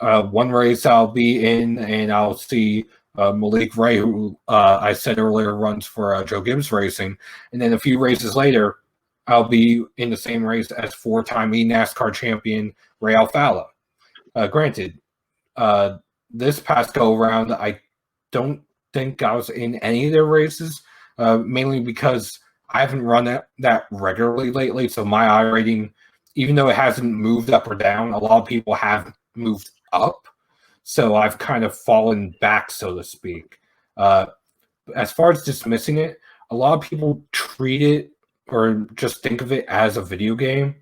one race I'll be in and I'll see Malik Ray, who I said earlier runs for Joe Gibbs Racing. And then a few races later, I'll be in the same race as four-time eNASCAR champion Ray Alfala. Granted, this past go-around, I don't think I was in any of their races, mainly because I haven't run that regularly lately. So my iRating, even though it hasn't moved up or down, a lot of people have moved up. So I've kind of fallen back, so to speak. As far as dismissing it, a lot of people treat it or just think of it as a video game.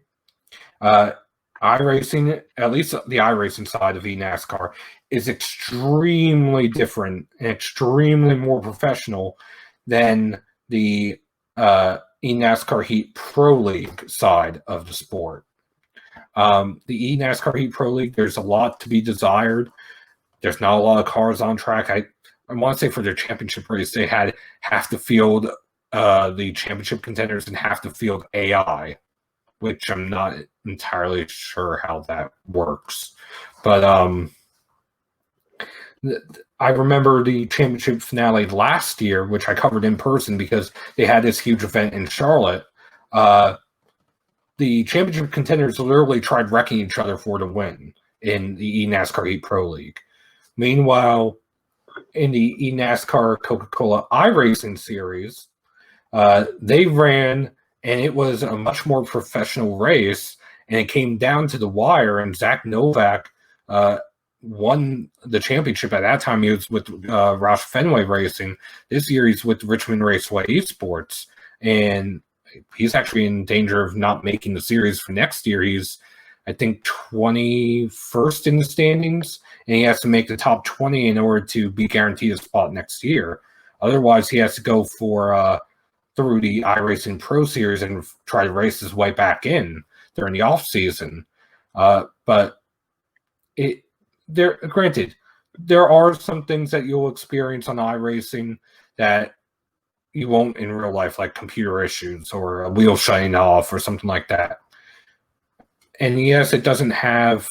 iRacing, at least the iRacing side of eNASCAR, is extremely different and extremely more professional than the eNASCAR Heat Pro League side of the sport. The eNASCAR Heat Pro League, there's a lot to be desired. There's not a lot of cars on track. I want to say for their championship race, they had half the field, the championship contenders, and half the field AI, which I'm not entirely sure how that works. But I remember the championship finale last year, which I covered in person because they had this huge event in Charlotte. The championship contenders literally tried wrecking each other for the win in the eNASCAR Heat Pro League. Meanwhile, in the eNASCAR Coca-Cola iRacing series, they ran, and it was a much more professional race, and it came down to the wire, and Zach Novak won the championship. At that time, he was with Roush Fenway Racing. This year, he's with Richmond Raceway Esports, and he's actually in danger of not making the series for next year. He's, I think, 21st in the standings, and he has to make the top 20 in order to be guaranteed a spot next year. Otherwise, he has to go for through the iRacing Pro Series and try to race his way back in during the off season. But granted, there are some things that you'll experience on iRacing that you won't in real life, like computer issues or a wheel shutting off or something like that. And yes, it doesn't have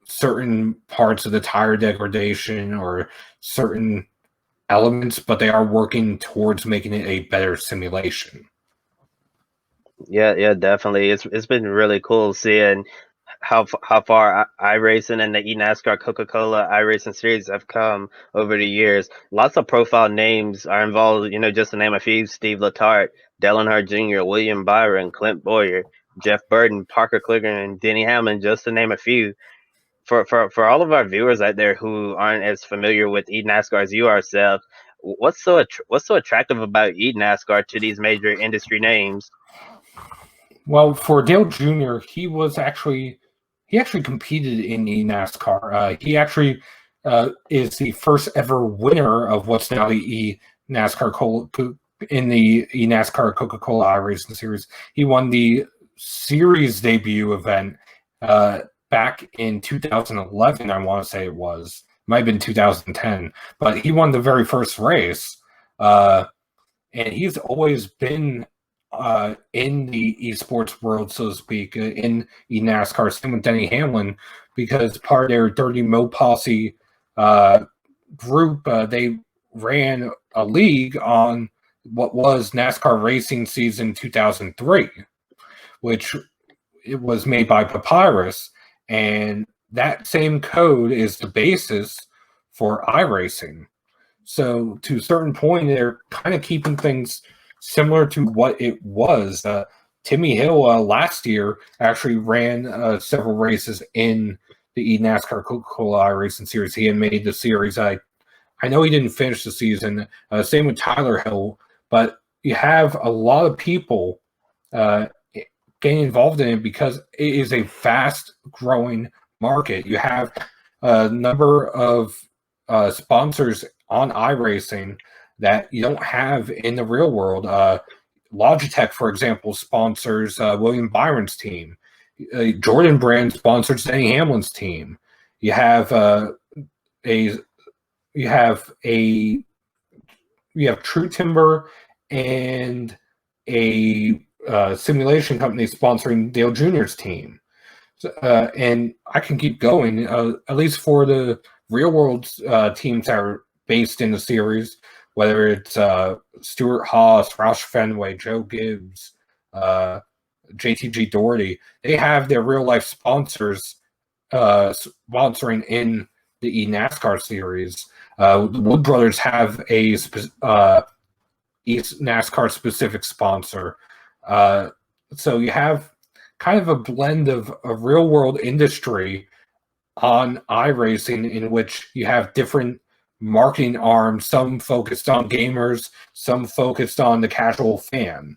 certain parts of the tire degradation or certain elements, but they are working towards making it a better simulation. Yeah, definitely. It's been really cool seeing how far iRacing and the eNASCAR Coca-Cola iRacing series have come over the years. Lots of profile names are involved, just to name a few: Steve Letarte, Dale Earnhardt Jr., William Byron, Clint Boyer, Jeff Burton, Parker Kligerman, and Denny Hamlin, just to name a few. For all of our viewers out there who aren't as familiar with eNASCAR as you are, Seth, what's so attractive about eNASCAR to these major industry names? Well, for Dale Jr., he actually competed in eNASCAR. He actually is the first ever winner of what's now the eNASCAR in the eNASCAR Coca-Cola iRacing Series. He won the series debut event back in 2011. I want to say it might have been 2010, but he won the very first race, and he's always been in the esports world, so to speak, in eNASCAR. Same with Denny Hamlin, because part of their Dirty Mo Posse group, they ran a league on what was NASCAR Racing Season 2003, which it was made by Papyrus, and that same code is the basis for iRacing. So to a certain point, they're kind of keeping things similar to what it was. Timmy Hill last year actually ran several races in the eNASCAR Coca-Cola iRacing Series. He had made the series. I know he didn't finish the season. Same with Tyler Hill. But you have a lot of people getting involved in it because it is a fast-growing market. You have a number of sponsors on iRacing that you don't have in the real world. Logitech, for example, sponsors William Byron's team. Jordan Brand sponsors Denny Hamlin's team. You have True Timber and a simulation company sponsoring Dale Jr.'s team. And I can keep going, at least for the real world teams that are based in the series, whether it's Stuart Haas, Roush Fenway, Joe Gibbs, JTG Doherty. They have their real life sponsors sponsoring in the eNASCAR series. The Wood Brothers have a NASCAR specific sponsor. So you have kind of a blend of a real world industry on iRacing in which you have different marketing arms, some focused on gamers, some focused on the casual fan.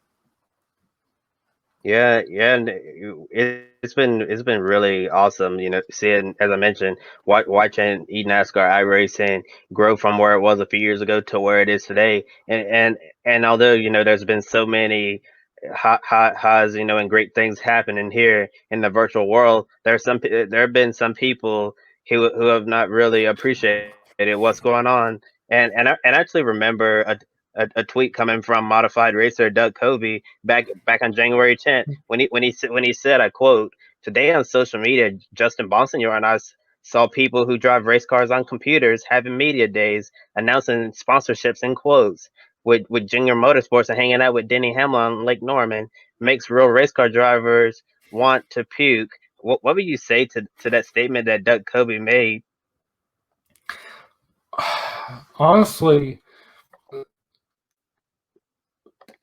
Yeah, and it's been really awesome, seeing, as I mentioned, watching eNASCAR iRacing grow from where it was a few years ago to where it is today. And although there's been so many highs, and great things happening here in the virtual world, there have been some people who have not really appreciated what's going on. And I actually remember a tweet coming from modified racer Doug Kobe back on January 10th when he said, I quote, "Today on social media, Justin Bonsignor and I saw people who drive race cars on computers having media days announcing sponsorships in quotes with Junior Motorsports and hanging out with Denny Hamlin on Lake Norman makes real race car drivers want to puke." What would you say to that statement that Doug Kobe made? Honestly,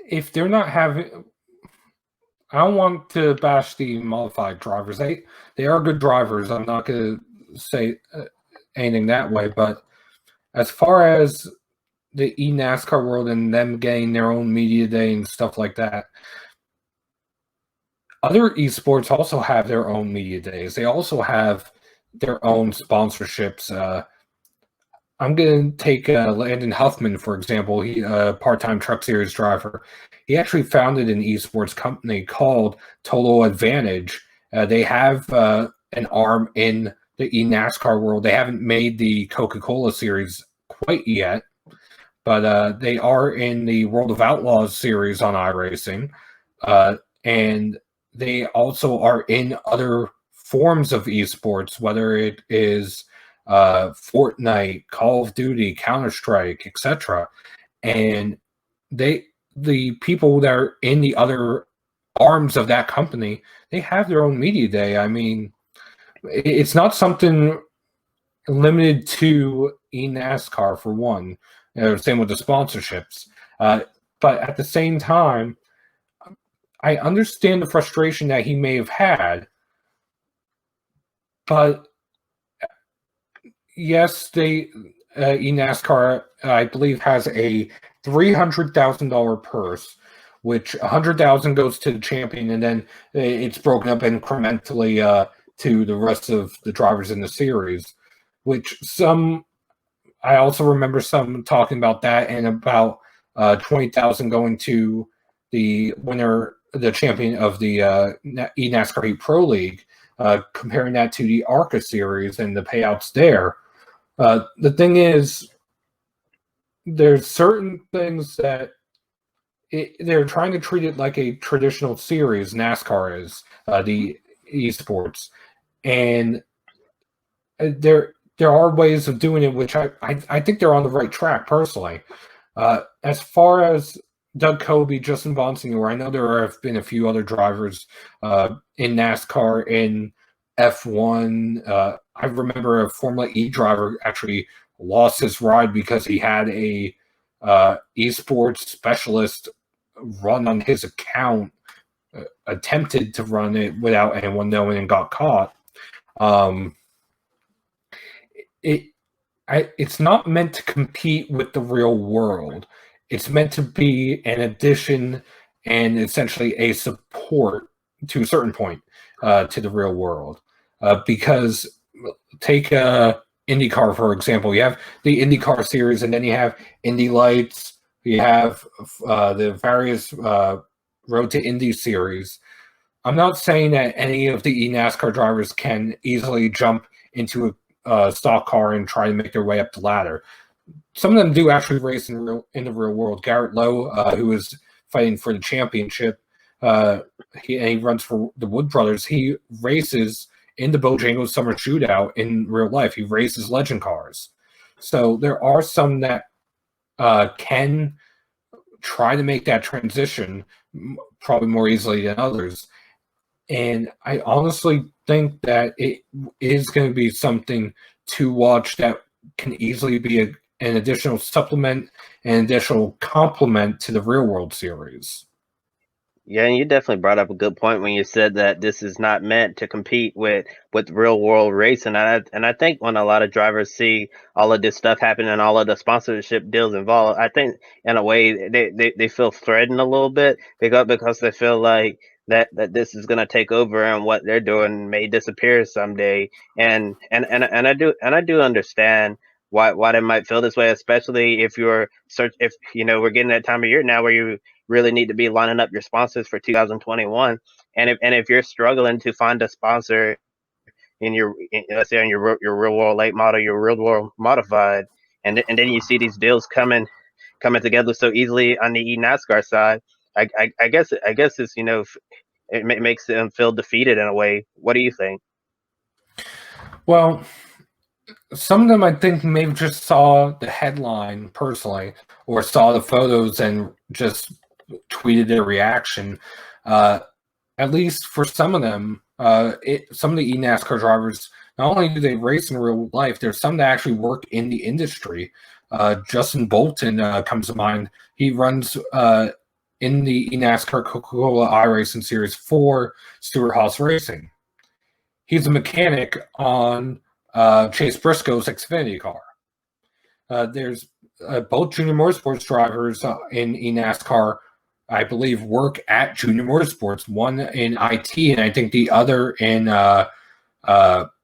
if they're not having, I don't want to bash the modified drivers. They are good drivers. I'm not going to say anything that way. But as far as the eNASCAR world and them getting their own media day and stuff like that, other esports also have their own media days. They also have their own sponsorships. I'm going to take Landon Huffman, for example. He a part-time Truck Series driver. He actually founded an esports company called Total Advantage. They have an arm in the eNASCAR world. They haven't made the Coca-Cola series quite yet, but they are in the World of Outlaws series on iRacing. And they also are in other forms of esports, whether it is Fortnite, Call of Duty, Counter-Strike, etc. And the people that are in the other arms of that company, they have their own media day. I mean, it's not something limited to eNASCAR, for one. Same with the sponsorships. But at the same time, I understand the frustration that he may have had, but yes, eNASCAR, I believe, has a $300,000 purse, which $100,000 goes to the champion, and then it's broken up incrementally to the rest of the drivers in the series. Which I also remember some talking about that, and about $20,000 going to the winner, the champion of the eNASCAR Heat Pro League, comparing that to the ARCA series and the payouts there. The thing is, there's certain things that they're trying to treat it like a traditional series. NASCAR is the esports, and there are ways of doing it, which I think they're on the right track personally. As far as Doug Coby, Justin Bonsignore, I know there have been a few other drivers in NASCAR, in F1. I remember a Formula E driver actually lost his ride because he had a esports specialist run on his account, attempted to run it without anyone knowing, and got caught. It's not meant to compete with the real world. It's meant to be an addition and essentially a support to a certain point to the real world. Because take IndyCar, for example. You have the IndyCar series, and then you have Indy Lights. You have the various Road to Indy series. I'm not saying that any of the eNASCAR drivers can easily jump into a stock car and try to make their way up the ladder. Some of them do actually race in the real world. Garrett Lowe, who is fighting for the championship, he runs for the Wood Brothers. He races in the Bojangles Summer Shootout in real life. He races legend cars. So there are some that can try to make that transition probably more easily than others. And I honestly think that it is going to be something to watch that can easily be an additional supplement and additional complement to the real world series. Yeah, and you definitely brought up a good point when you said that this is not meant to compete with real world racing. And I think when a lot of drivers see all of this stuff happen and all of the sponsorship deals involved, I think in a way they feel threatened a little bit because they feel like that this is gonna take over and what they're doing may disappear someday. And I do understand why they might feel this way, especially if if we're getting that time of year now where you really need to be lining up your sponsors for 2021. And if you're struggling to find a sponsor let's say on your real world late model, your real world modified, and then you see these deals coming together so easily on the eNASCAR side, I guess it's it makes them feel defeated in a way. What do you think? Well, some of them I think maybe just saw the headline personally, or saw the photos and just tweeted their reaction. At least for some of them, some of the eNASCAR drivers, not only do they race in real life, there's some that actually work in the industry. Justin Bolton comes to mind. He runs in the eNASCAR Coca-Cola iRacing Series for Stewart Haas Racing. He's a mechanic on Chase Briscoe's Xfinity car. There's both junior motorsports drivers in NASCAR, I believe, work at junior motorsports. One in IT, and I think the other in I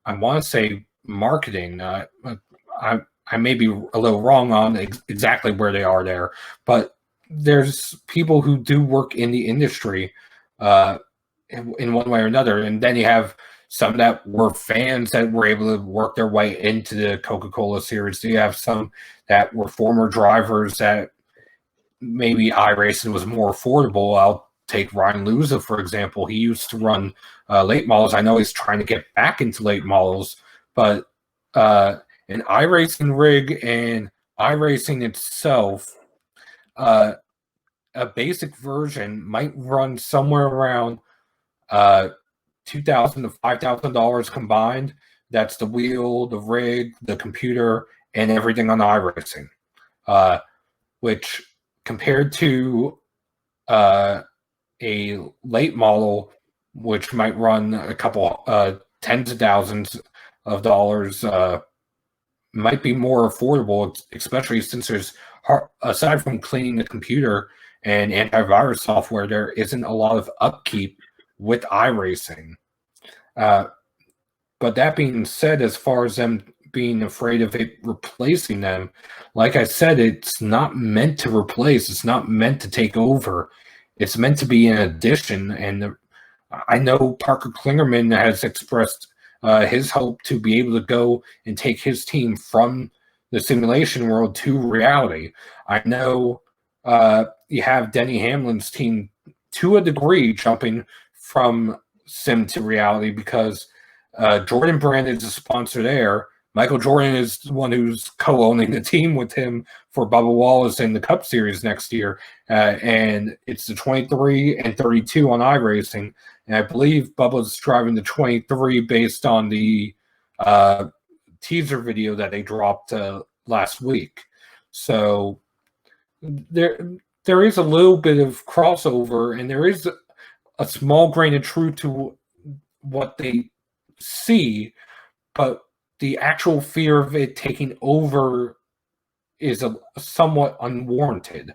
want to say marketing. I may be a little wrong on exactly where they are there, but there's people who do work in the industry in one way or another. And then you have some that were fans that were able to work their way into the Coca-Cola series. You have some that were former drivers that maybe iRacing was more affordable. I'll take Ryan Luza, for example. He used to run late models. I know he's trying to get back into late models, but an iRacing rig and iRacing itself, a basic version might run somewhere around $2,000 to $5,000 combined. That's the wheel, the rig, the computer, and everything on iRacing. Which compared to a late model, which might run a couple tens of thousands of dollars, might be more affordable, especially since there's, aside from cleaning the computer and antivirus software, there isn't a lot of upkeep with iRacing. But that being said, as far as them being afraid of it replacing them, like I said, it's not meant to replace. It's not meant to take over. It's meant to be an addition. And I know Parker Klingerman has expressed his hope to be able to go and take his team from the simulation world to reality. I know you have Denny Hamlin's team to a degree jumping from sim to reality because Jordan Brand is a sponsor there. Michael Jordan is the one who's co-owning the team with him for Bubba Wallace in the Cup Series next year. And it's the 23 and 32 on iRacing. And I believe Bubba's driving the 23 based on the teaser video that they dropped last week. So there is a little bit of crossover, and there is a small grain of truth to what they see, but the actual fear of it taking over is somewhat unwarranted.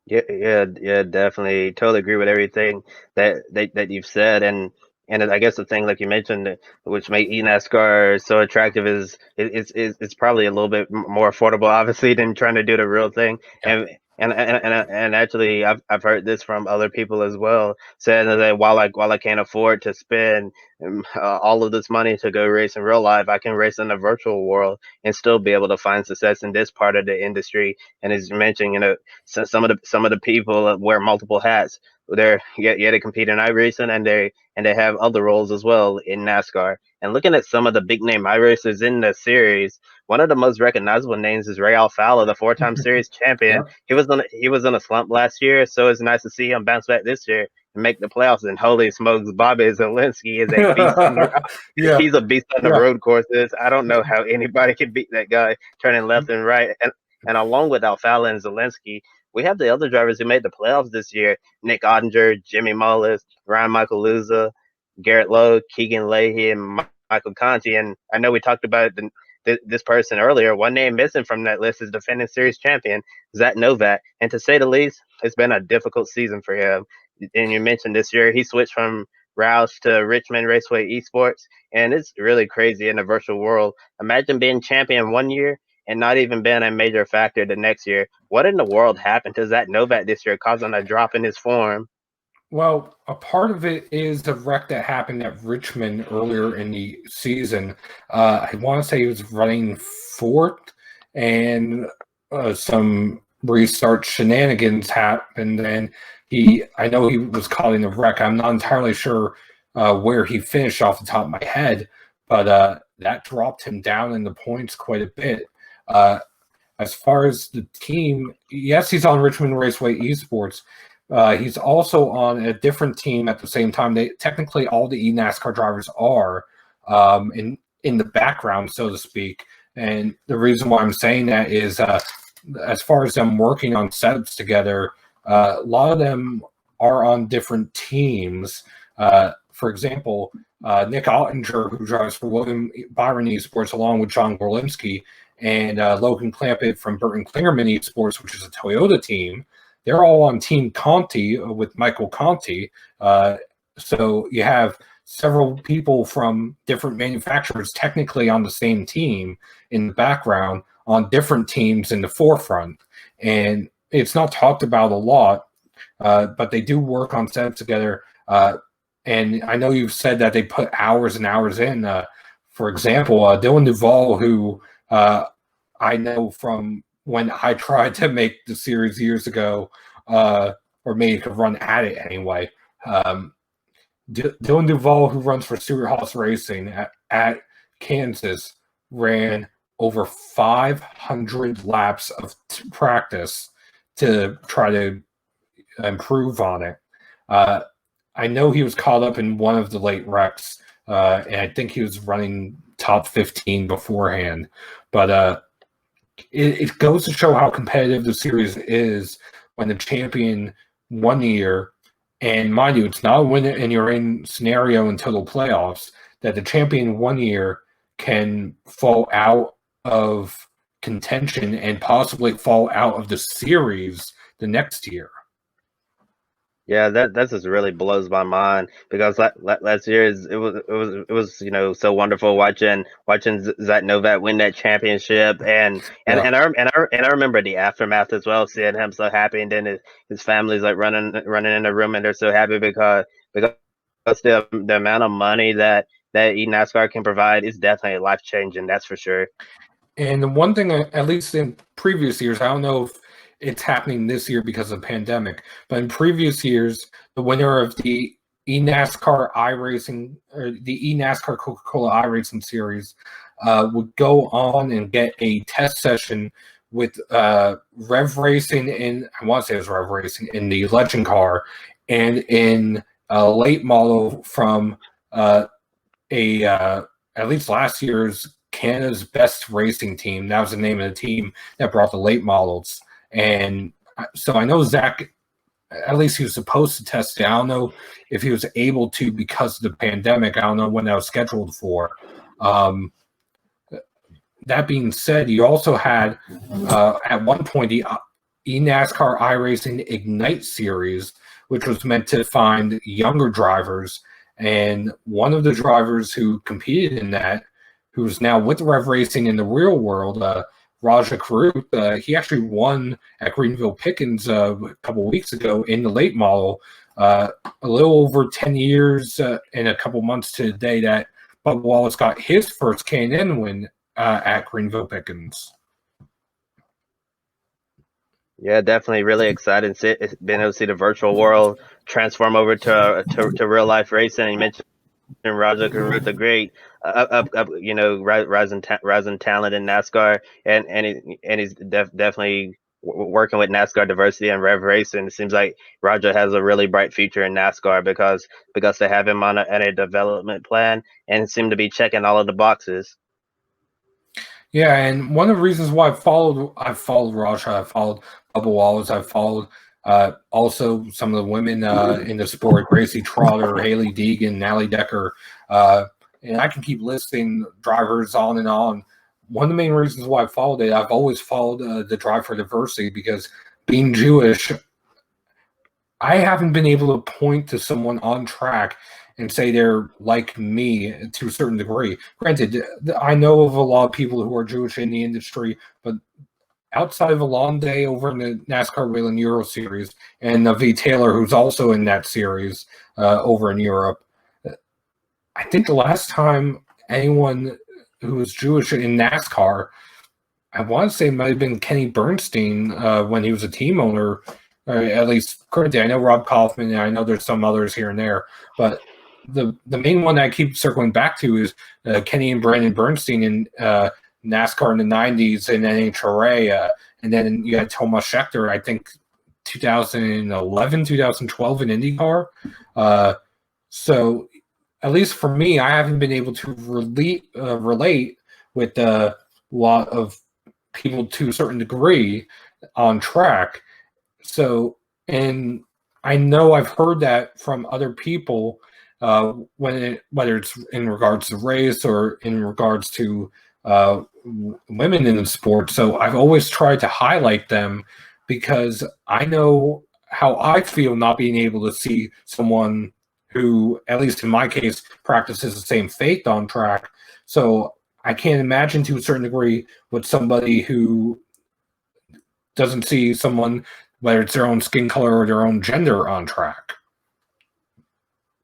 Yeah, definitely. Totally agree with everything that you've said, and I guess the thing, like you mentioned, which made eNASCAR so attractive is it's probably a little bit more affordable, obviously, than trying to do the real thing. Yeah. And actually, I've heard this from other people as well, saying that while I can't afford to spend all of this money to go race in real life, I can race in the virtual world and still be able to find success in this part of the industry. And as you mentioned, so some of the people wear multiple hats. They compete in iRacing, and they have other roles as well in NASCAR. And looking at some of the big name iRacers in the series, one of the most recognizable names is Ray Alfalo, the four-time series champion. Yeah. He was in a slump last year, so it's nice to see him bounce back this year and make the playoffs. And holy smokes, Bobby Zalinski is a beast. Yeah. He's a beast on the road courses. I don't know how anybody can beat that guy turning left and right. And along with Alfalo and Zalinski, we have the other drivers who made the playoffs this year: Nick Ottinger, Jimmy Mullis, Ryan Michaeluza, Garrett Lowe, Keegan Leahy, and Michael Conti. And I know we talked about this person earlier. One name missing from that list is defending series champion Zach Novak. And to say the least, it's been a difficult season for him. And you mentioned this year he switched from Roush to Richmond Raceway Esports, and it's really crazy in the virtual world. Imagine being champion one year and not even being a major factor the next year. What in the world happened to Zach Novak this year, causing a drop in his form? Well, a part of it is the wreck that happened at Richmond earlier in the season. I want to say he was running fourth, and some restart shenanigans happened. And I know he was caught in the wreck. I'm not entirely sure where he finished off the top of my head, but that dropped him down in the points quite a bit. As far as the team, yes, he's on Richmond Raceway Esports. He's also on a different team at the same time. Technically, all the eNASCAR drivers are in the background, so to speak. And the reason why I'm saying that is, as far as them working on setups together, a lot of them are on different teams. for example, Nick Ottinger, who drives for William Byron Esports, along with John Gorlinski, and Logan Clampett from Burton Klingerman Esports, which is a Toyota team, they're all on Team Conti with Michael Conti. So you have several people from different manufacturers technically on the same team in the background on different teams in the forefront. And it's not talked about a lot, but they do work on sets together. And I know you've said that they put hours and hours in. For example, Dylan Duvall, who I know from when I tried to make the series years ago, or make a run at it anyway. Dylan Duvall, who runs for Stewart Haas Racing at Kansas, ran over 500 laps of practice to try to improve on it. I know he was caught up in one of the late wrecks, and I think he was running top 15 beforehand. But it goes to show how competitive the series is when the champion 1 year, and mind you, it's not a win and you're in scenario in total playoffs, that the champion 1 year can fall out of contention and possibly fall out of the series the next year. Yeah, that just really blows my mind because last year it was so wonderful watching Zach Novak win that championship and I remember the aftermath as well, seeing him so happy, and then his family's like running in the room and they're so happy because the amount of money that NASCAR can provide is definitely life changing. That's for sure. And the one thing, at least in previous years, I don't know if it's happening this year because of the pandemic, but in previous years, the winner of the eNASCAR iRacing or the eNASCAR Coca-Cola iRacing series would go on and get a test session with Rev Racing I want to say it was Rev Racing in the Legend car, and in a late model from at least last year's Canada's Best Racing Team. That was the name of the team that brought the late models. And so I know Zach, at least he was supposed to test it. I don't know if he was able to because of the pandemic. I don't know when that was scheduled for. That being said, you also had at one point the eNASCAR iRacing Ignite series, which was meant to find younger drivers. And one of the drivers who competed in that, who's now with Rev Racing in the real world, Raja Karut, he actually won at Greenville Pickens a couple weeks ago in the late model. A little over 10 years and a couple months to the day that Bubba Wallace got his first K&N win at Greenville Pickens. Yeah, definitely really excited being able to see the virtual world transform over to real life racing. You mentioned Raja Karut, the great rising talent in NASCAR, and he's definitely working with NASCAR diversity and Rev Racing. It seems like Raja has a really bright future in NASCAR because they have him on a development plan and seem to be checking all of the boxes. Yeah, and one of the reasons why I've followed Raja, I've followed Bubba Wallace, I've followed also some of the women in the sport, Gracie Trotter, Haley Deegan, Nally Decker, and I can keep listing drivers on and on. One of the main reasons why I followed it, I've always followed the Drive for Diversity because being Jewish, I haven't been able to point to someone on track and say they're like me to a certain degree. Granted, I know of a lot of people who are Jewish in the industry, but outside of Alonde over in the NASCAR Whelen Euro Series and V. Taylor, who's also in that series over in Europe, I think the last time anyone who was Jewish in NASCAR, I want to say it might have been Kenny Bernstein when he was a team owner, or at least currently. I know Rob Kaufman, and I know there's some others here and there, but the main one that I keep circling back to is Kenny and Brandon Bernstein in NASCAR in the 90s and NHRA. And then you had Tomas Schechter, I think 2011, 2012 in IndyCar. So at least for me, I haven't been able to relate with a lot of people to a certain degree on track. So, and I know I've heard that from other people whether it's in regards to race or in regards to women in the sport. So I've always tried to highlight them because I know how I feel not being able to see someone who, at least in my case, practices the same faith on track. So I can't imagine to a certain degree what somebody who doesn't see someone, whether it's their own skin color or their own gender, on track.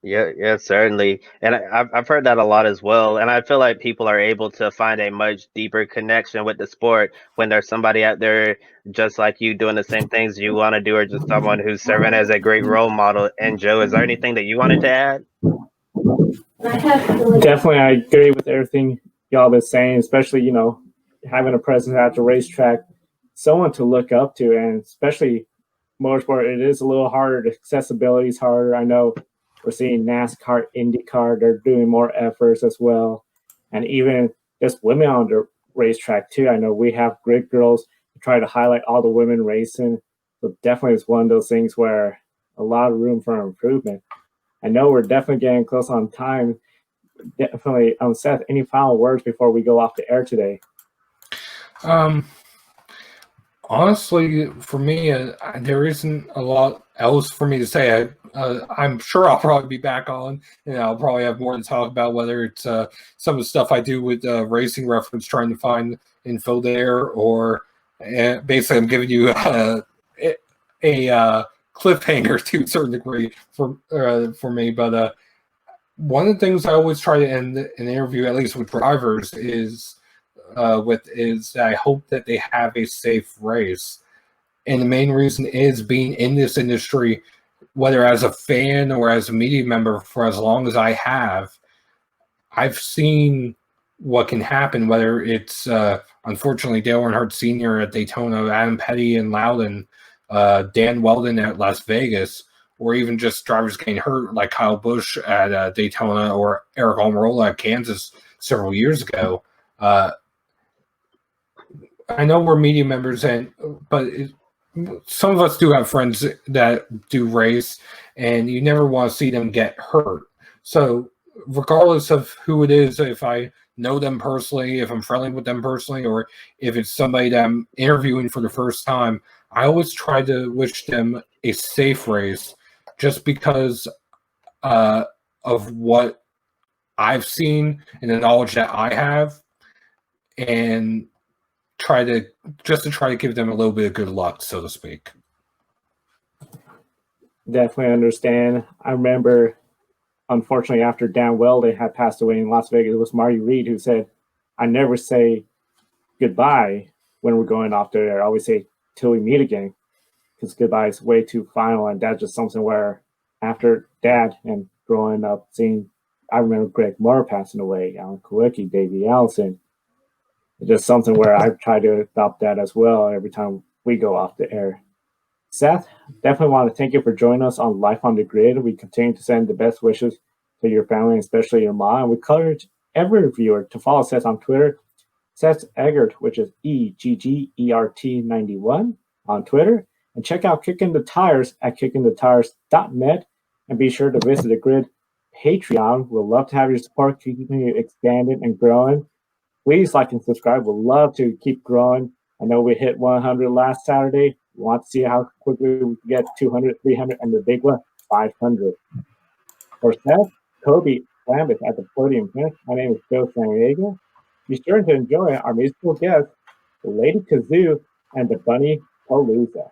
Yeah, certainly. And I've heard that a lot as well. And I feel like people are able to find a much deeper connection with the sport when there's somebody out there just like you doing the same things you want to do, or just someone who's serving as a great role model. And Joe, is there anything that you wanted to add? Definitely, I agree with everything y'all been saying, especially, having a presence at the racetrack, someone to look up to, and especially motorsport, it is a little harder. Accessibility is harder. I know we're seeing NASCAR, IndyCar, they're doing more efforts as well. And even just women on the racetrack too. I know we have Grid Girls to try to highlight all the women racing. So definitely it's one of those things where a lot of room for improvement. I know we're definitely getting close on time. Definitely, Seth, any final words before we go off the air today? Honestly, for me, there isn't a lot else for me to say. I'm sure I'll probably be back on, and I'll probably have more to talk about, whether it's some of the stuff I do with Racing Reference, trying to find info there, or basically I'm giving you a cliffhanger to a certain degree for me. But one of the things I always try to end an interview, at least with drivers, is that I hope that they have a safe race. And the main reason is being in this industry, whether as a fan or as a media member for as long as I have, I've seen what can happen, whether it's unfortunately Dale Earnhardt Sr. at Daytona, Adam Petty in Loudon, Dan Weldon at Las Vegas, or even just drivers getting hurt like Kyle Busch at Daytona or Eric Almirola at Kansas several years ago. I know we're media members, but some of us do have friends that do race, and you never want to see them get hurt. So regardless of who it is, if I know them personally, if I'm friendly with them personally, or if it's somebody that I'm interviewing for the first time, I always try to wish them a safe race, just because of what I've seen and the knowledge that I have, and try to give them a little bit of good luck, so to speak. Definitely understand. I remember, unfortunately, after Dan Weldon had passed away in Las Vegas, it was Marty Reed who said, "I never say goodbye when we're going off there. I always say till we meet again, because goodbye is way too final." And that's just something where, after Dad and growing up, seeing, I remember Greg Moore passing away, Alan Kowicki, Davey Allison. It's just something where I've tried to adopt that as well every time we go off the air. Seth, definitely want to thank you for joining us on Life on the Grid. We continue to send the best wishes to your family, especially your mom. And we encourage every viewer to follow Seth on Twitter, Seth Eggert, which is EGGERT91 on Twitter. And check out Kickin the Tires at kickinthetires.net. And be sure to visit the Grid Patreon. We'd love to have your support, keeping it expanded and growing. Please like and subscribe. We'd love to keep growing. I know we hit 100 last Saturday. We want to see how quickly we can get 200, 300, and the big one, 500. For Seth, Kobe, Lambeth at the podium finish, my name is Joe San Diego. Be sure to enjoy our musical guests, the Lady Kazoo and the Bunny Palooza.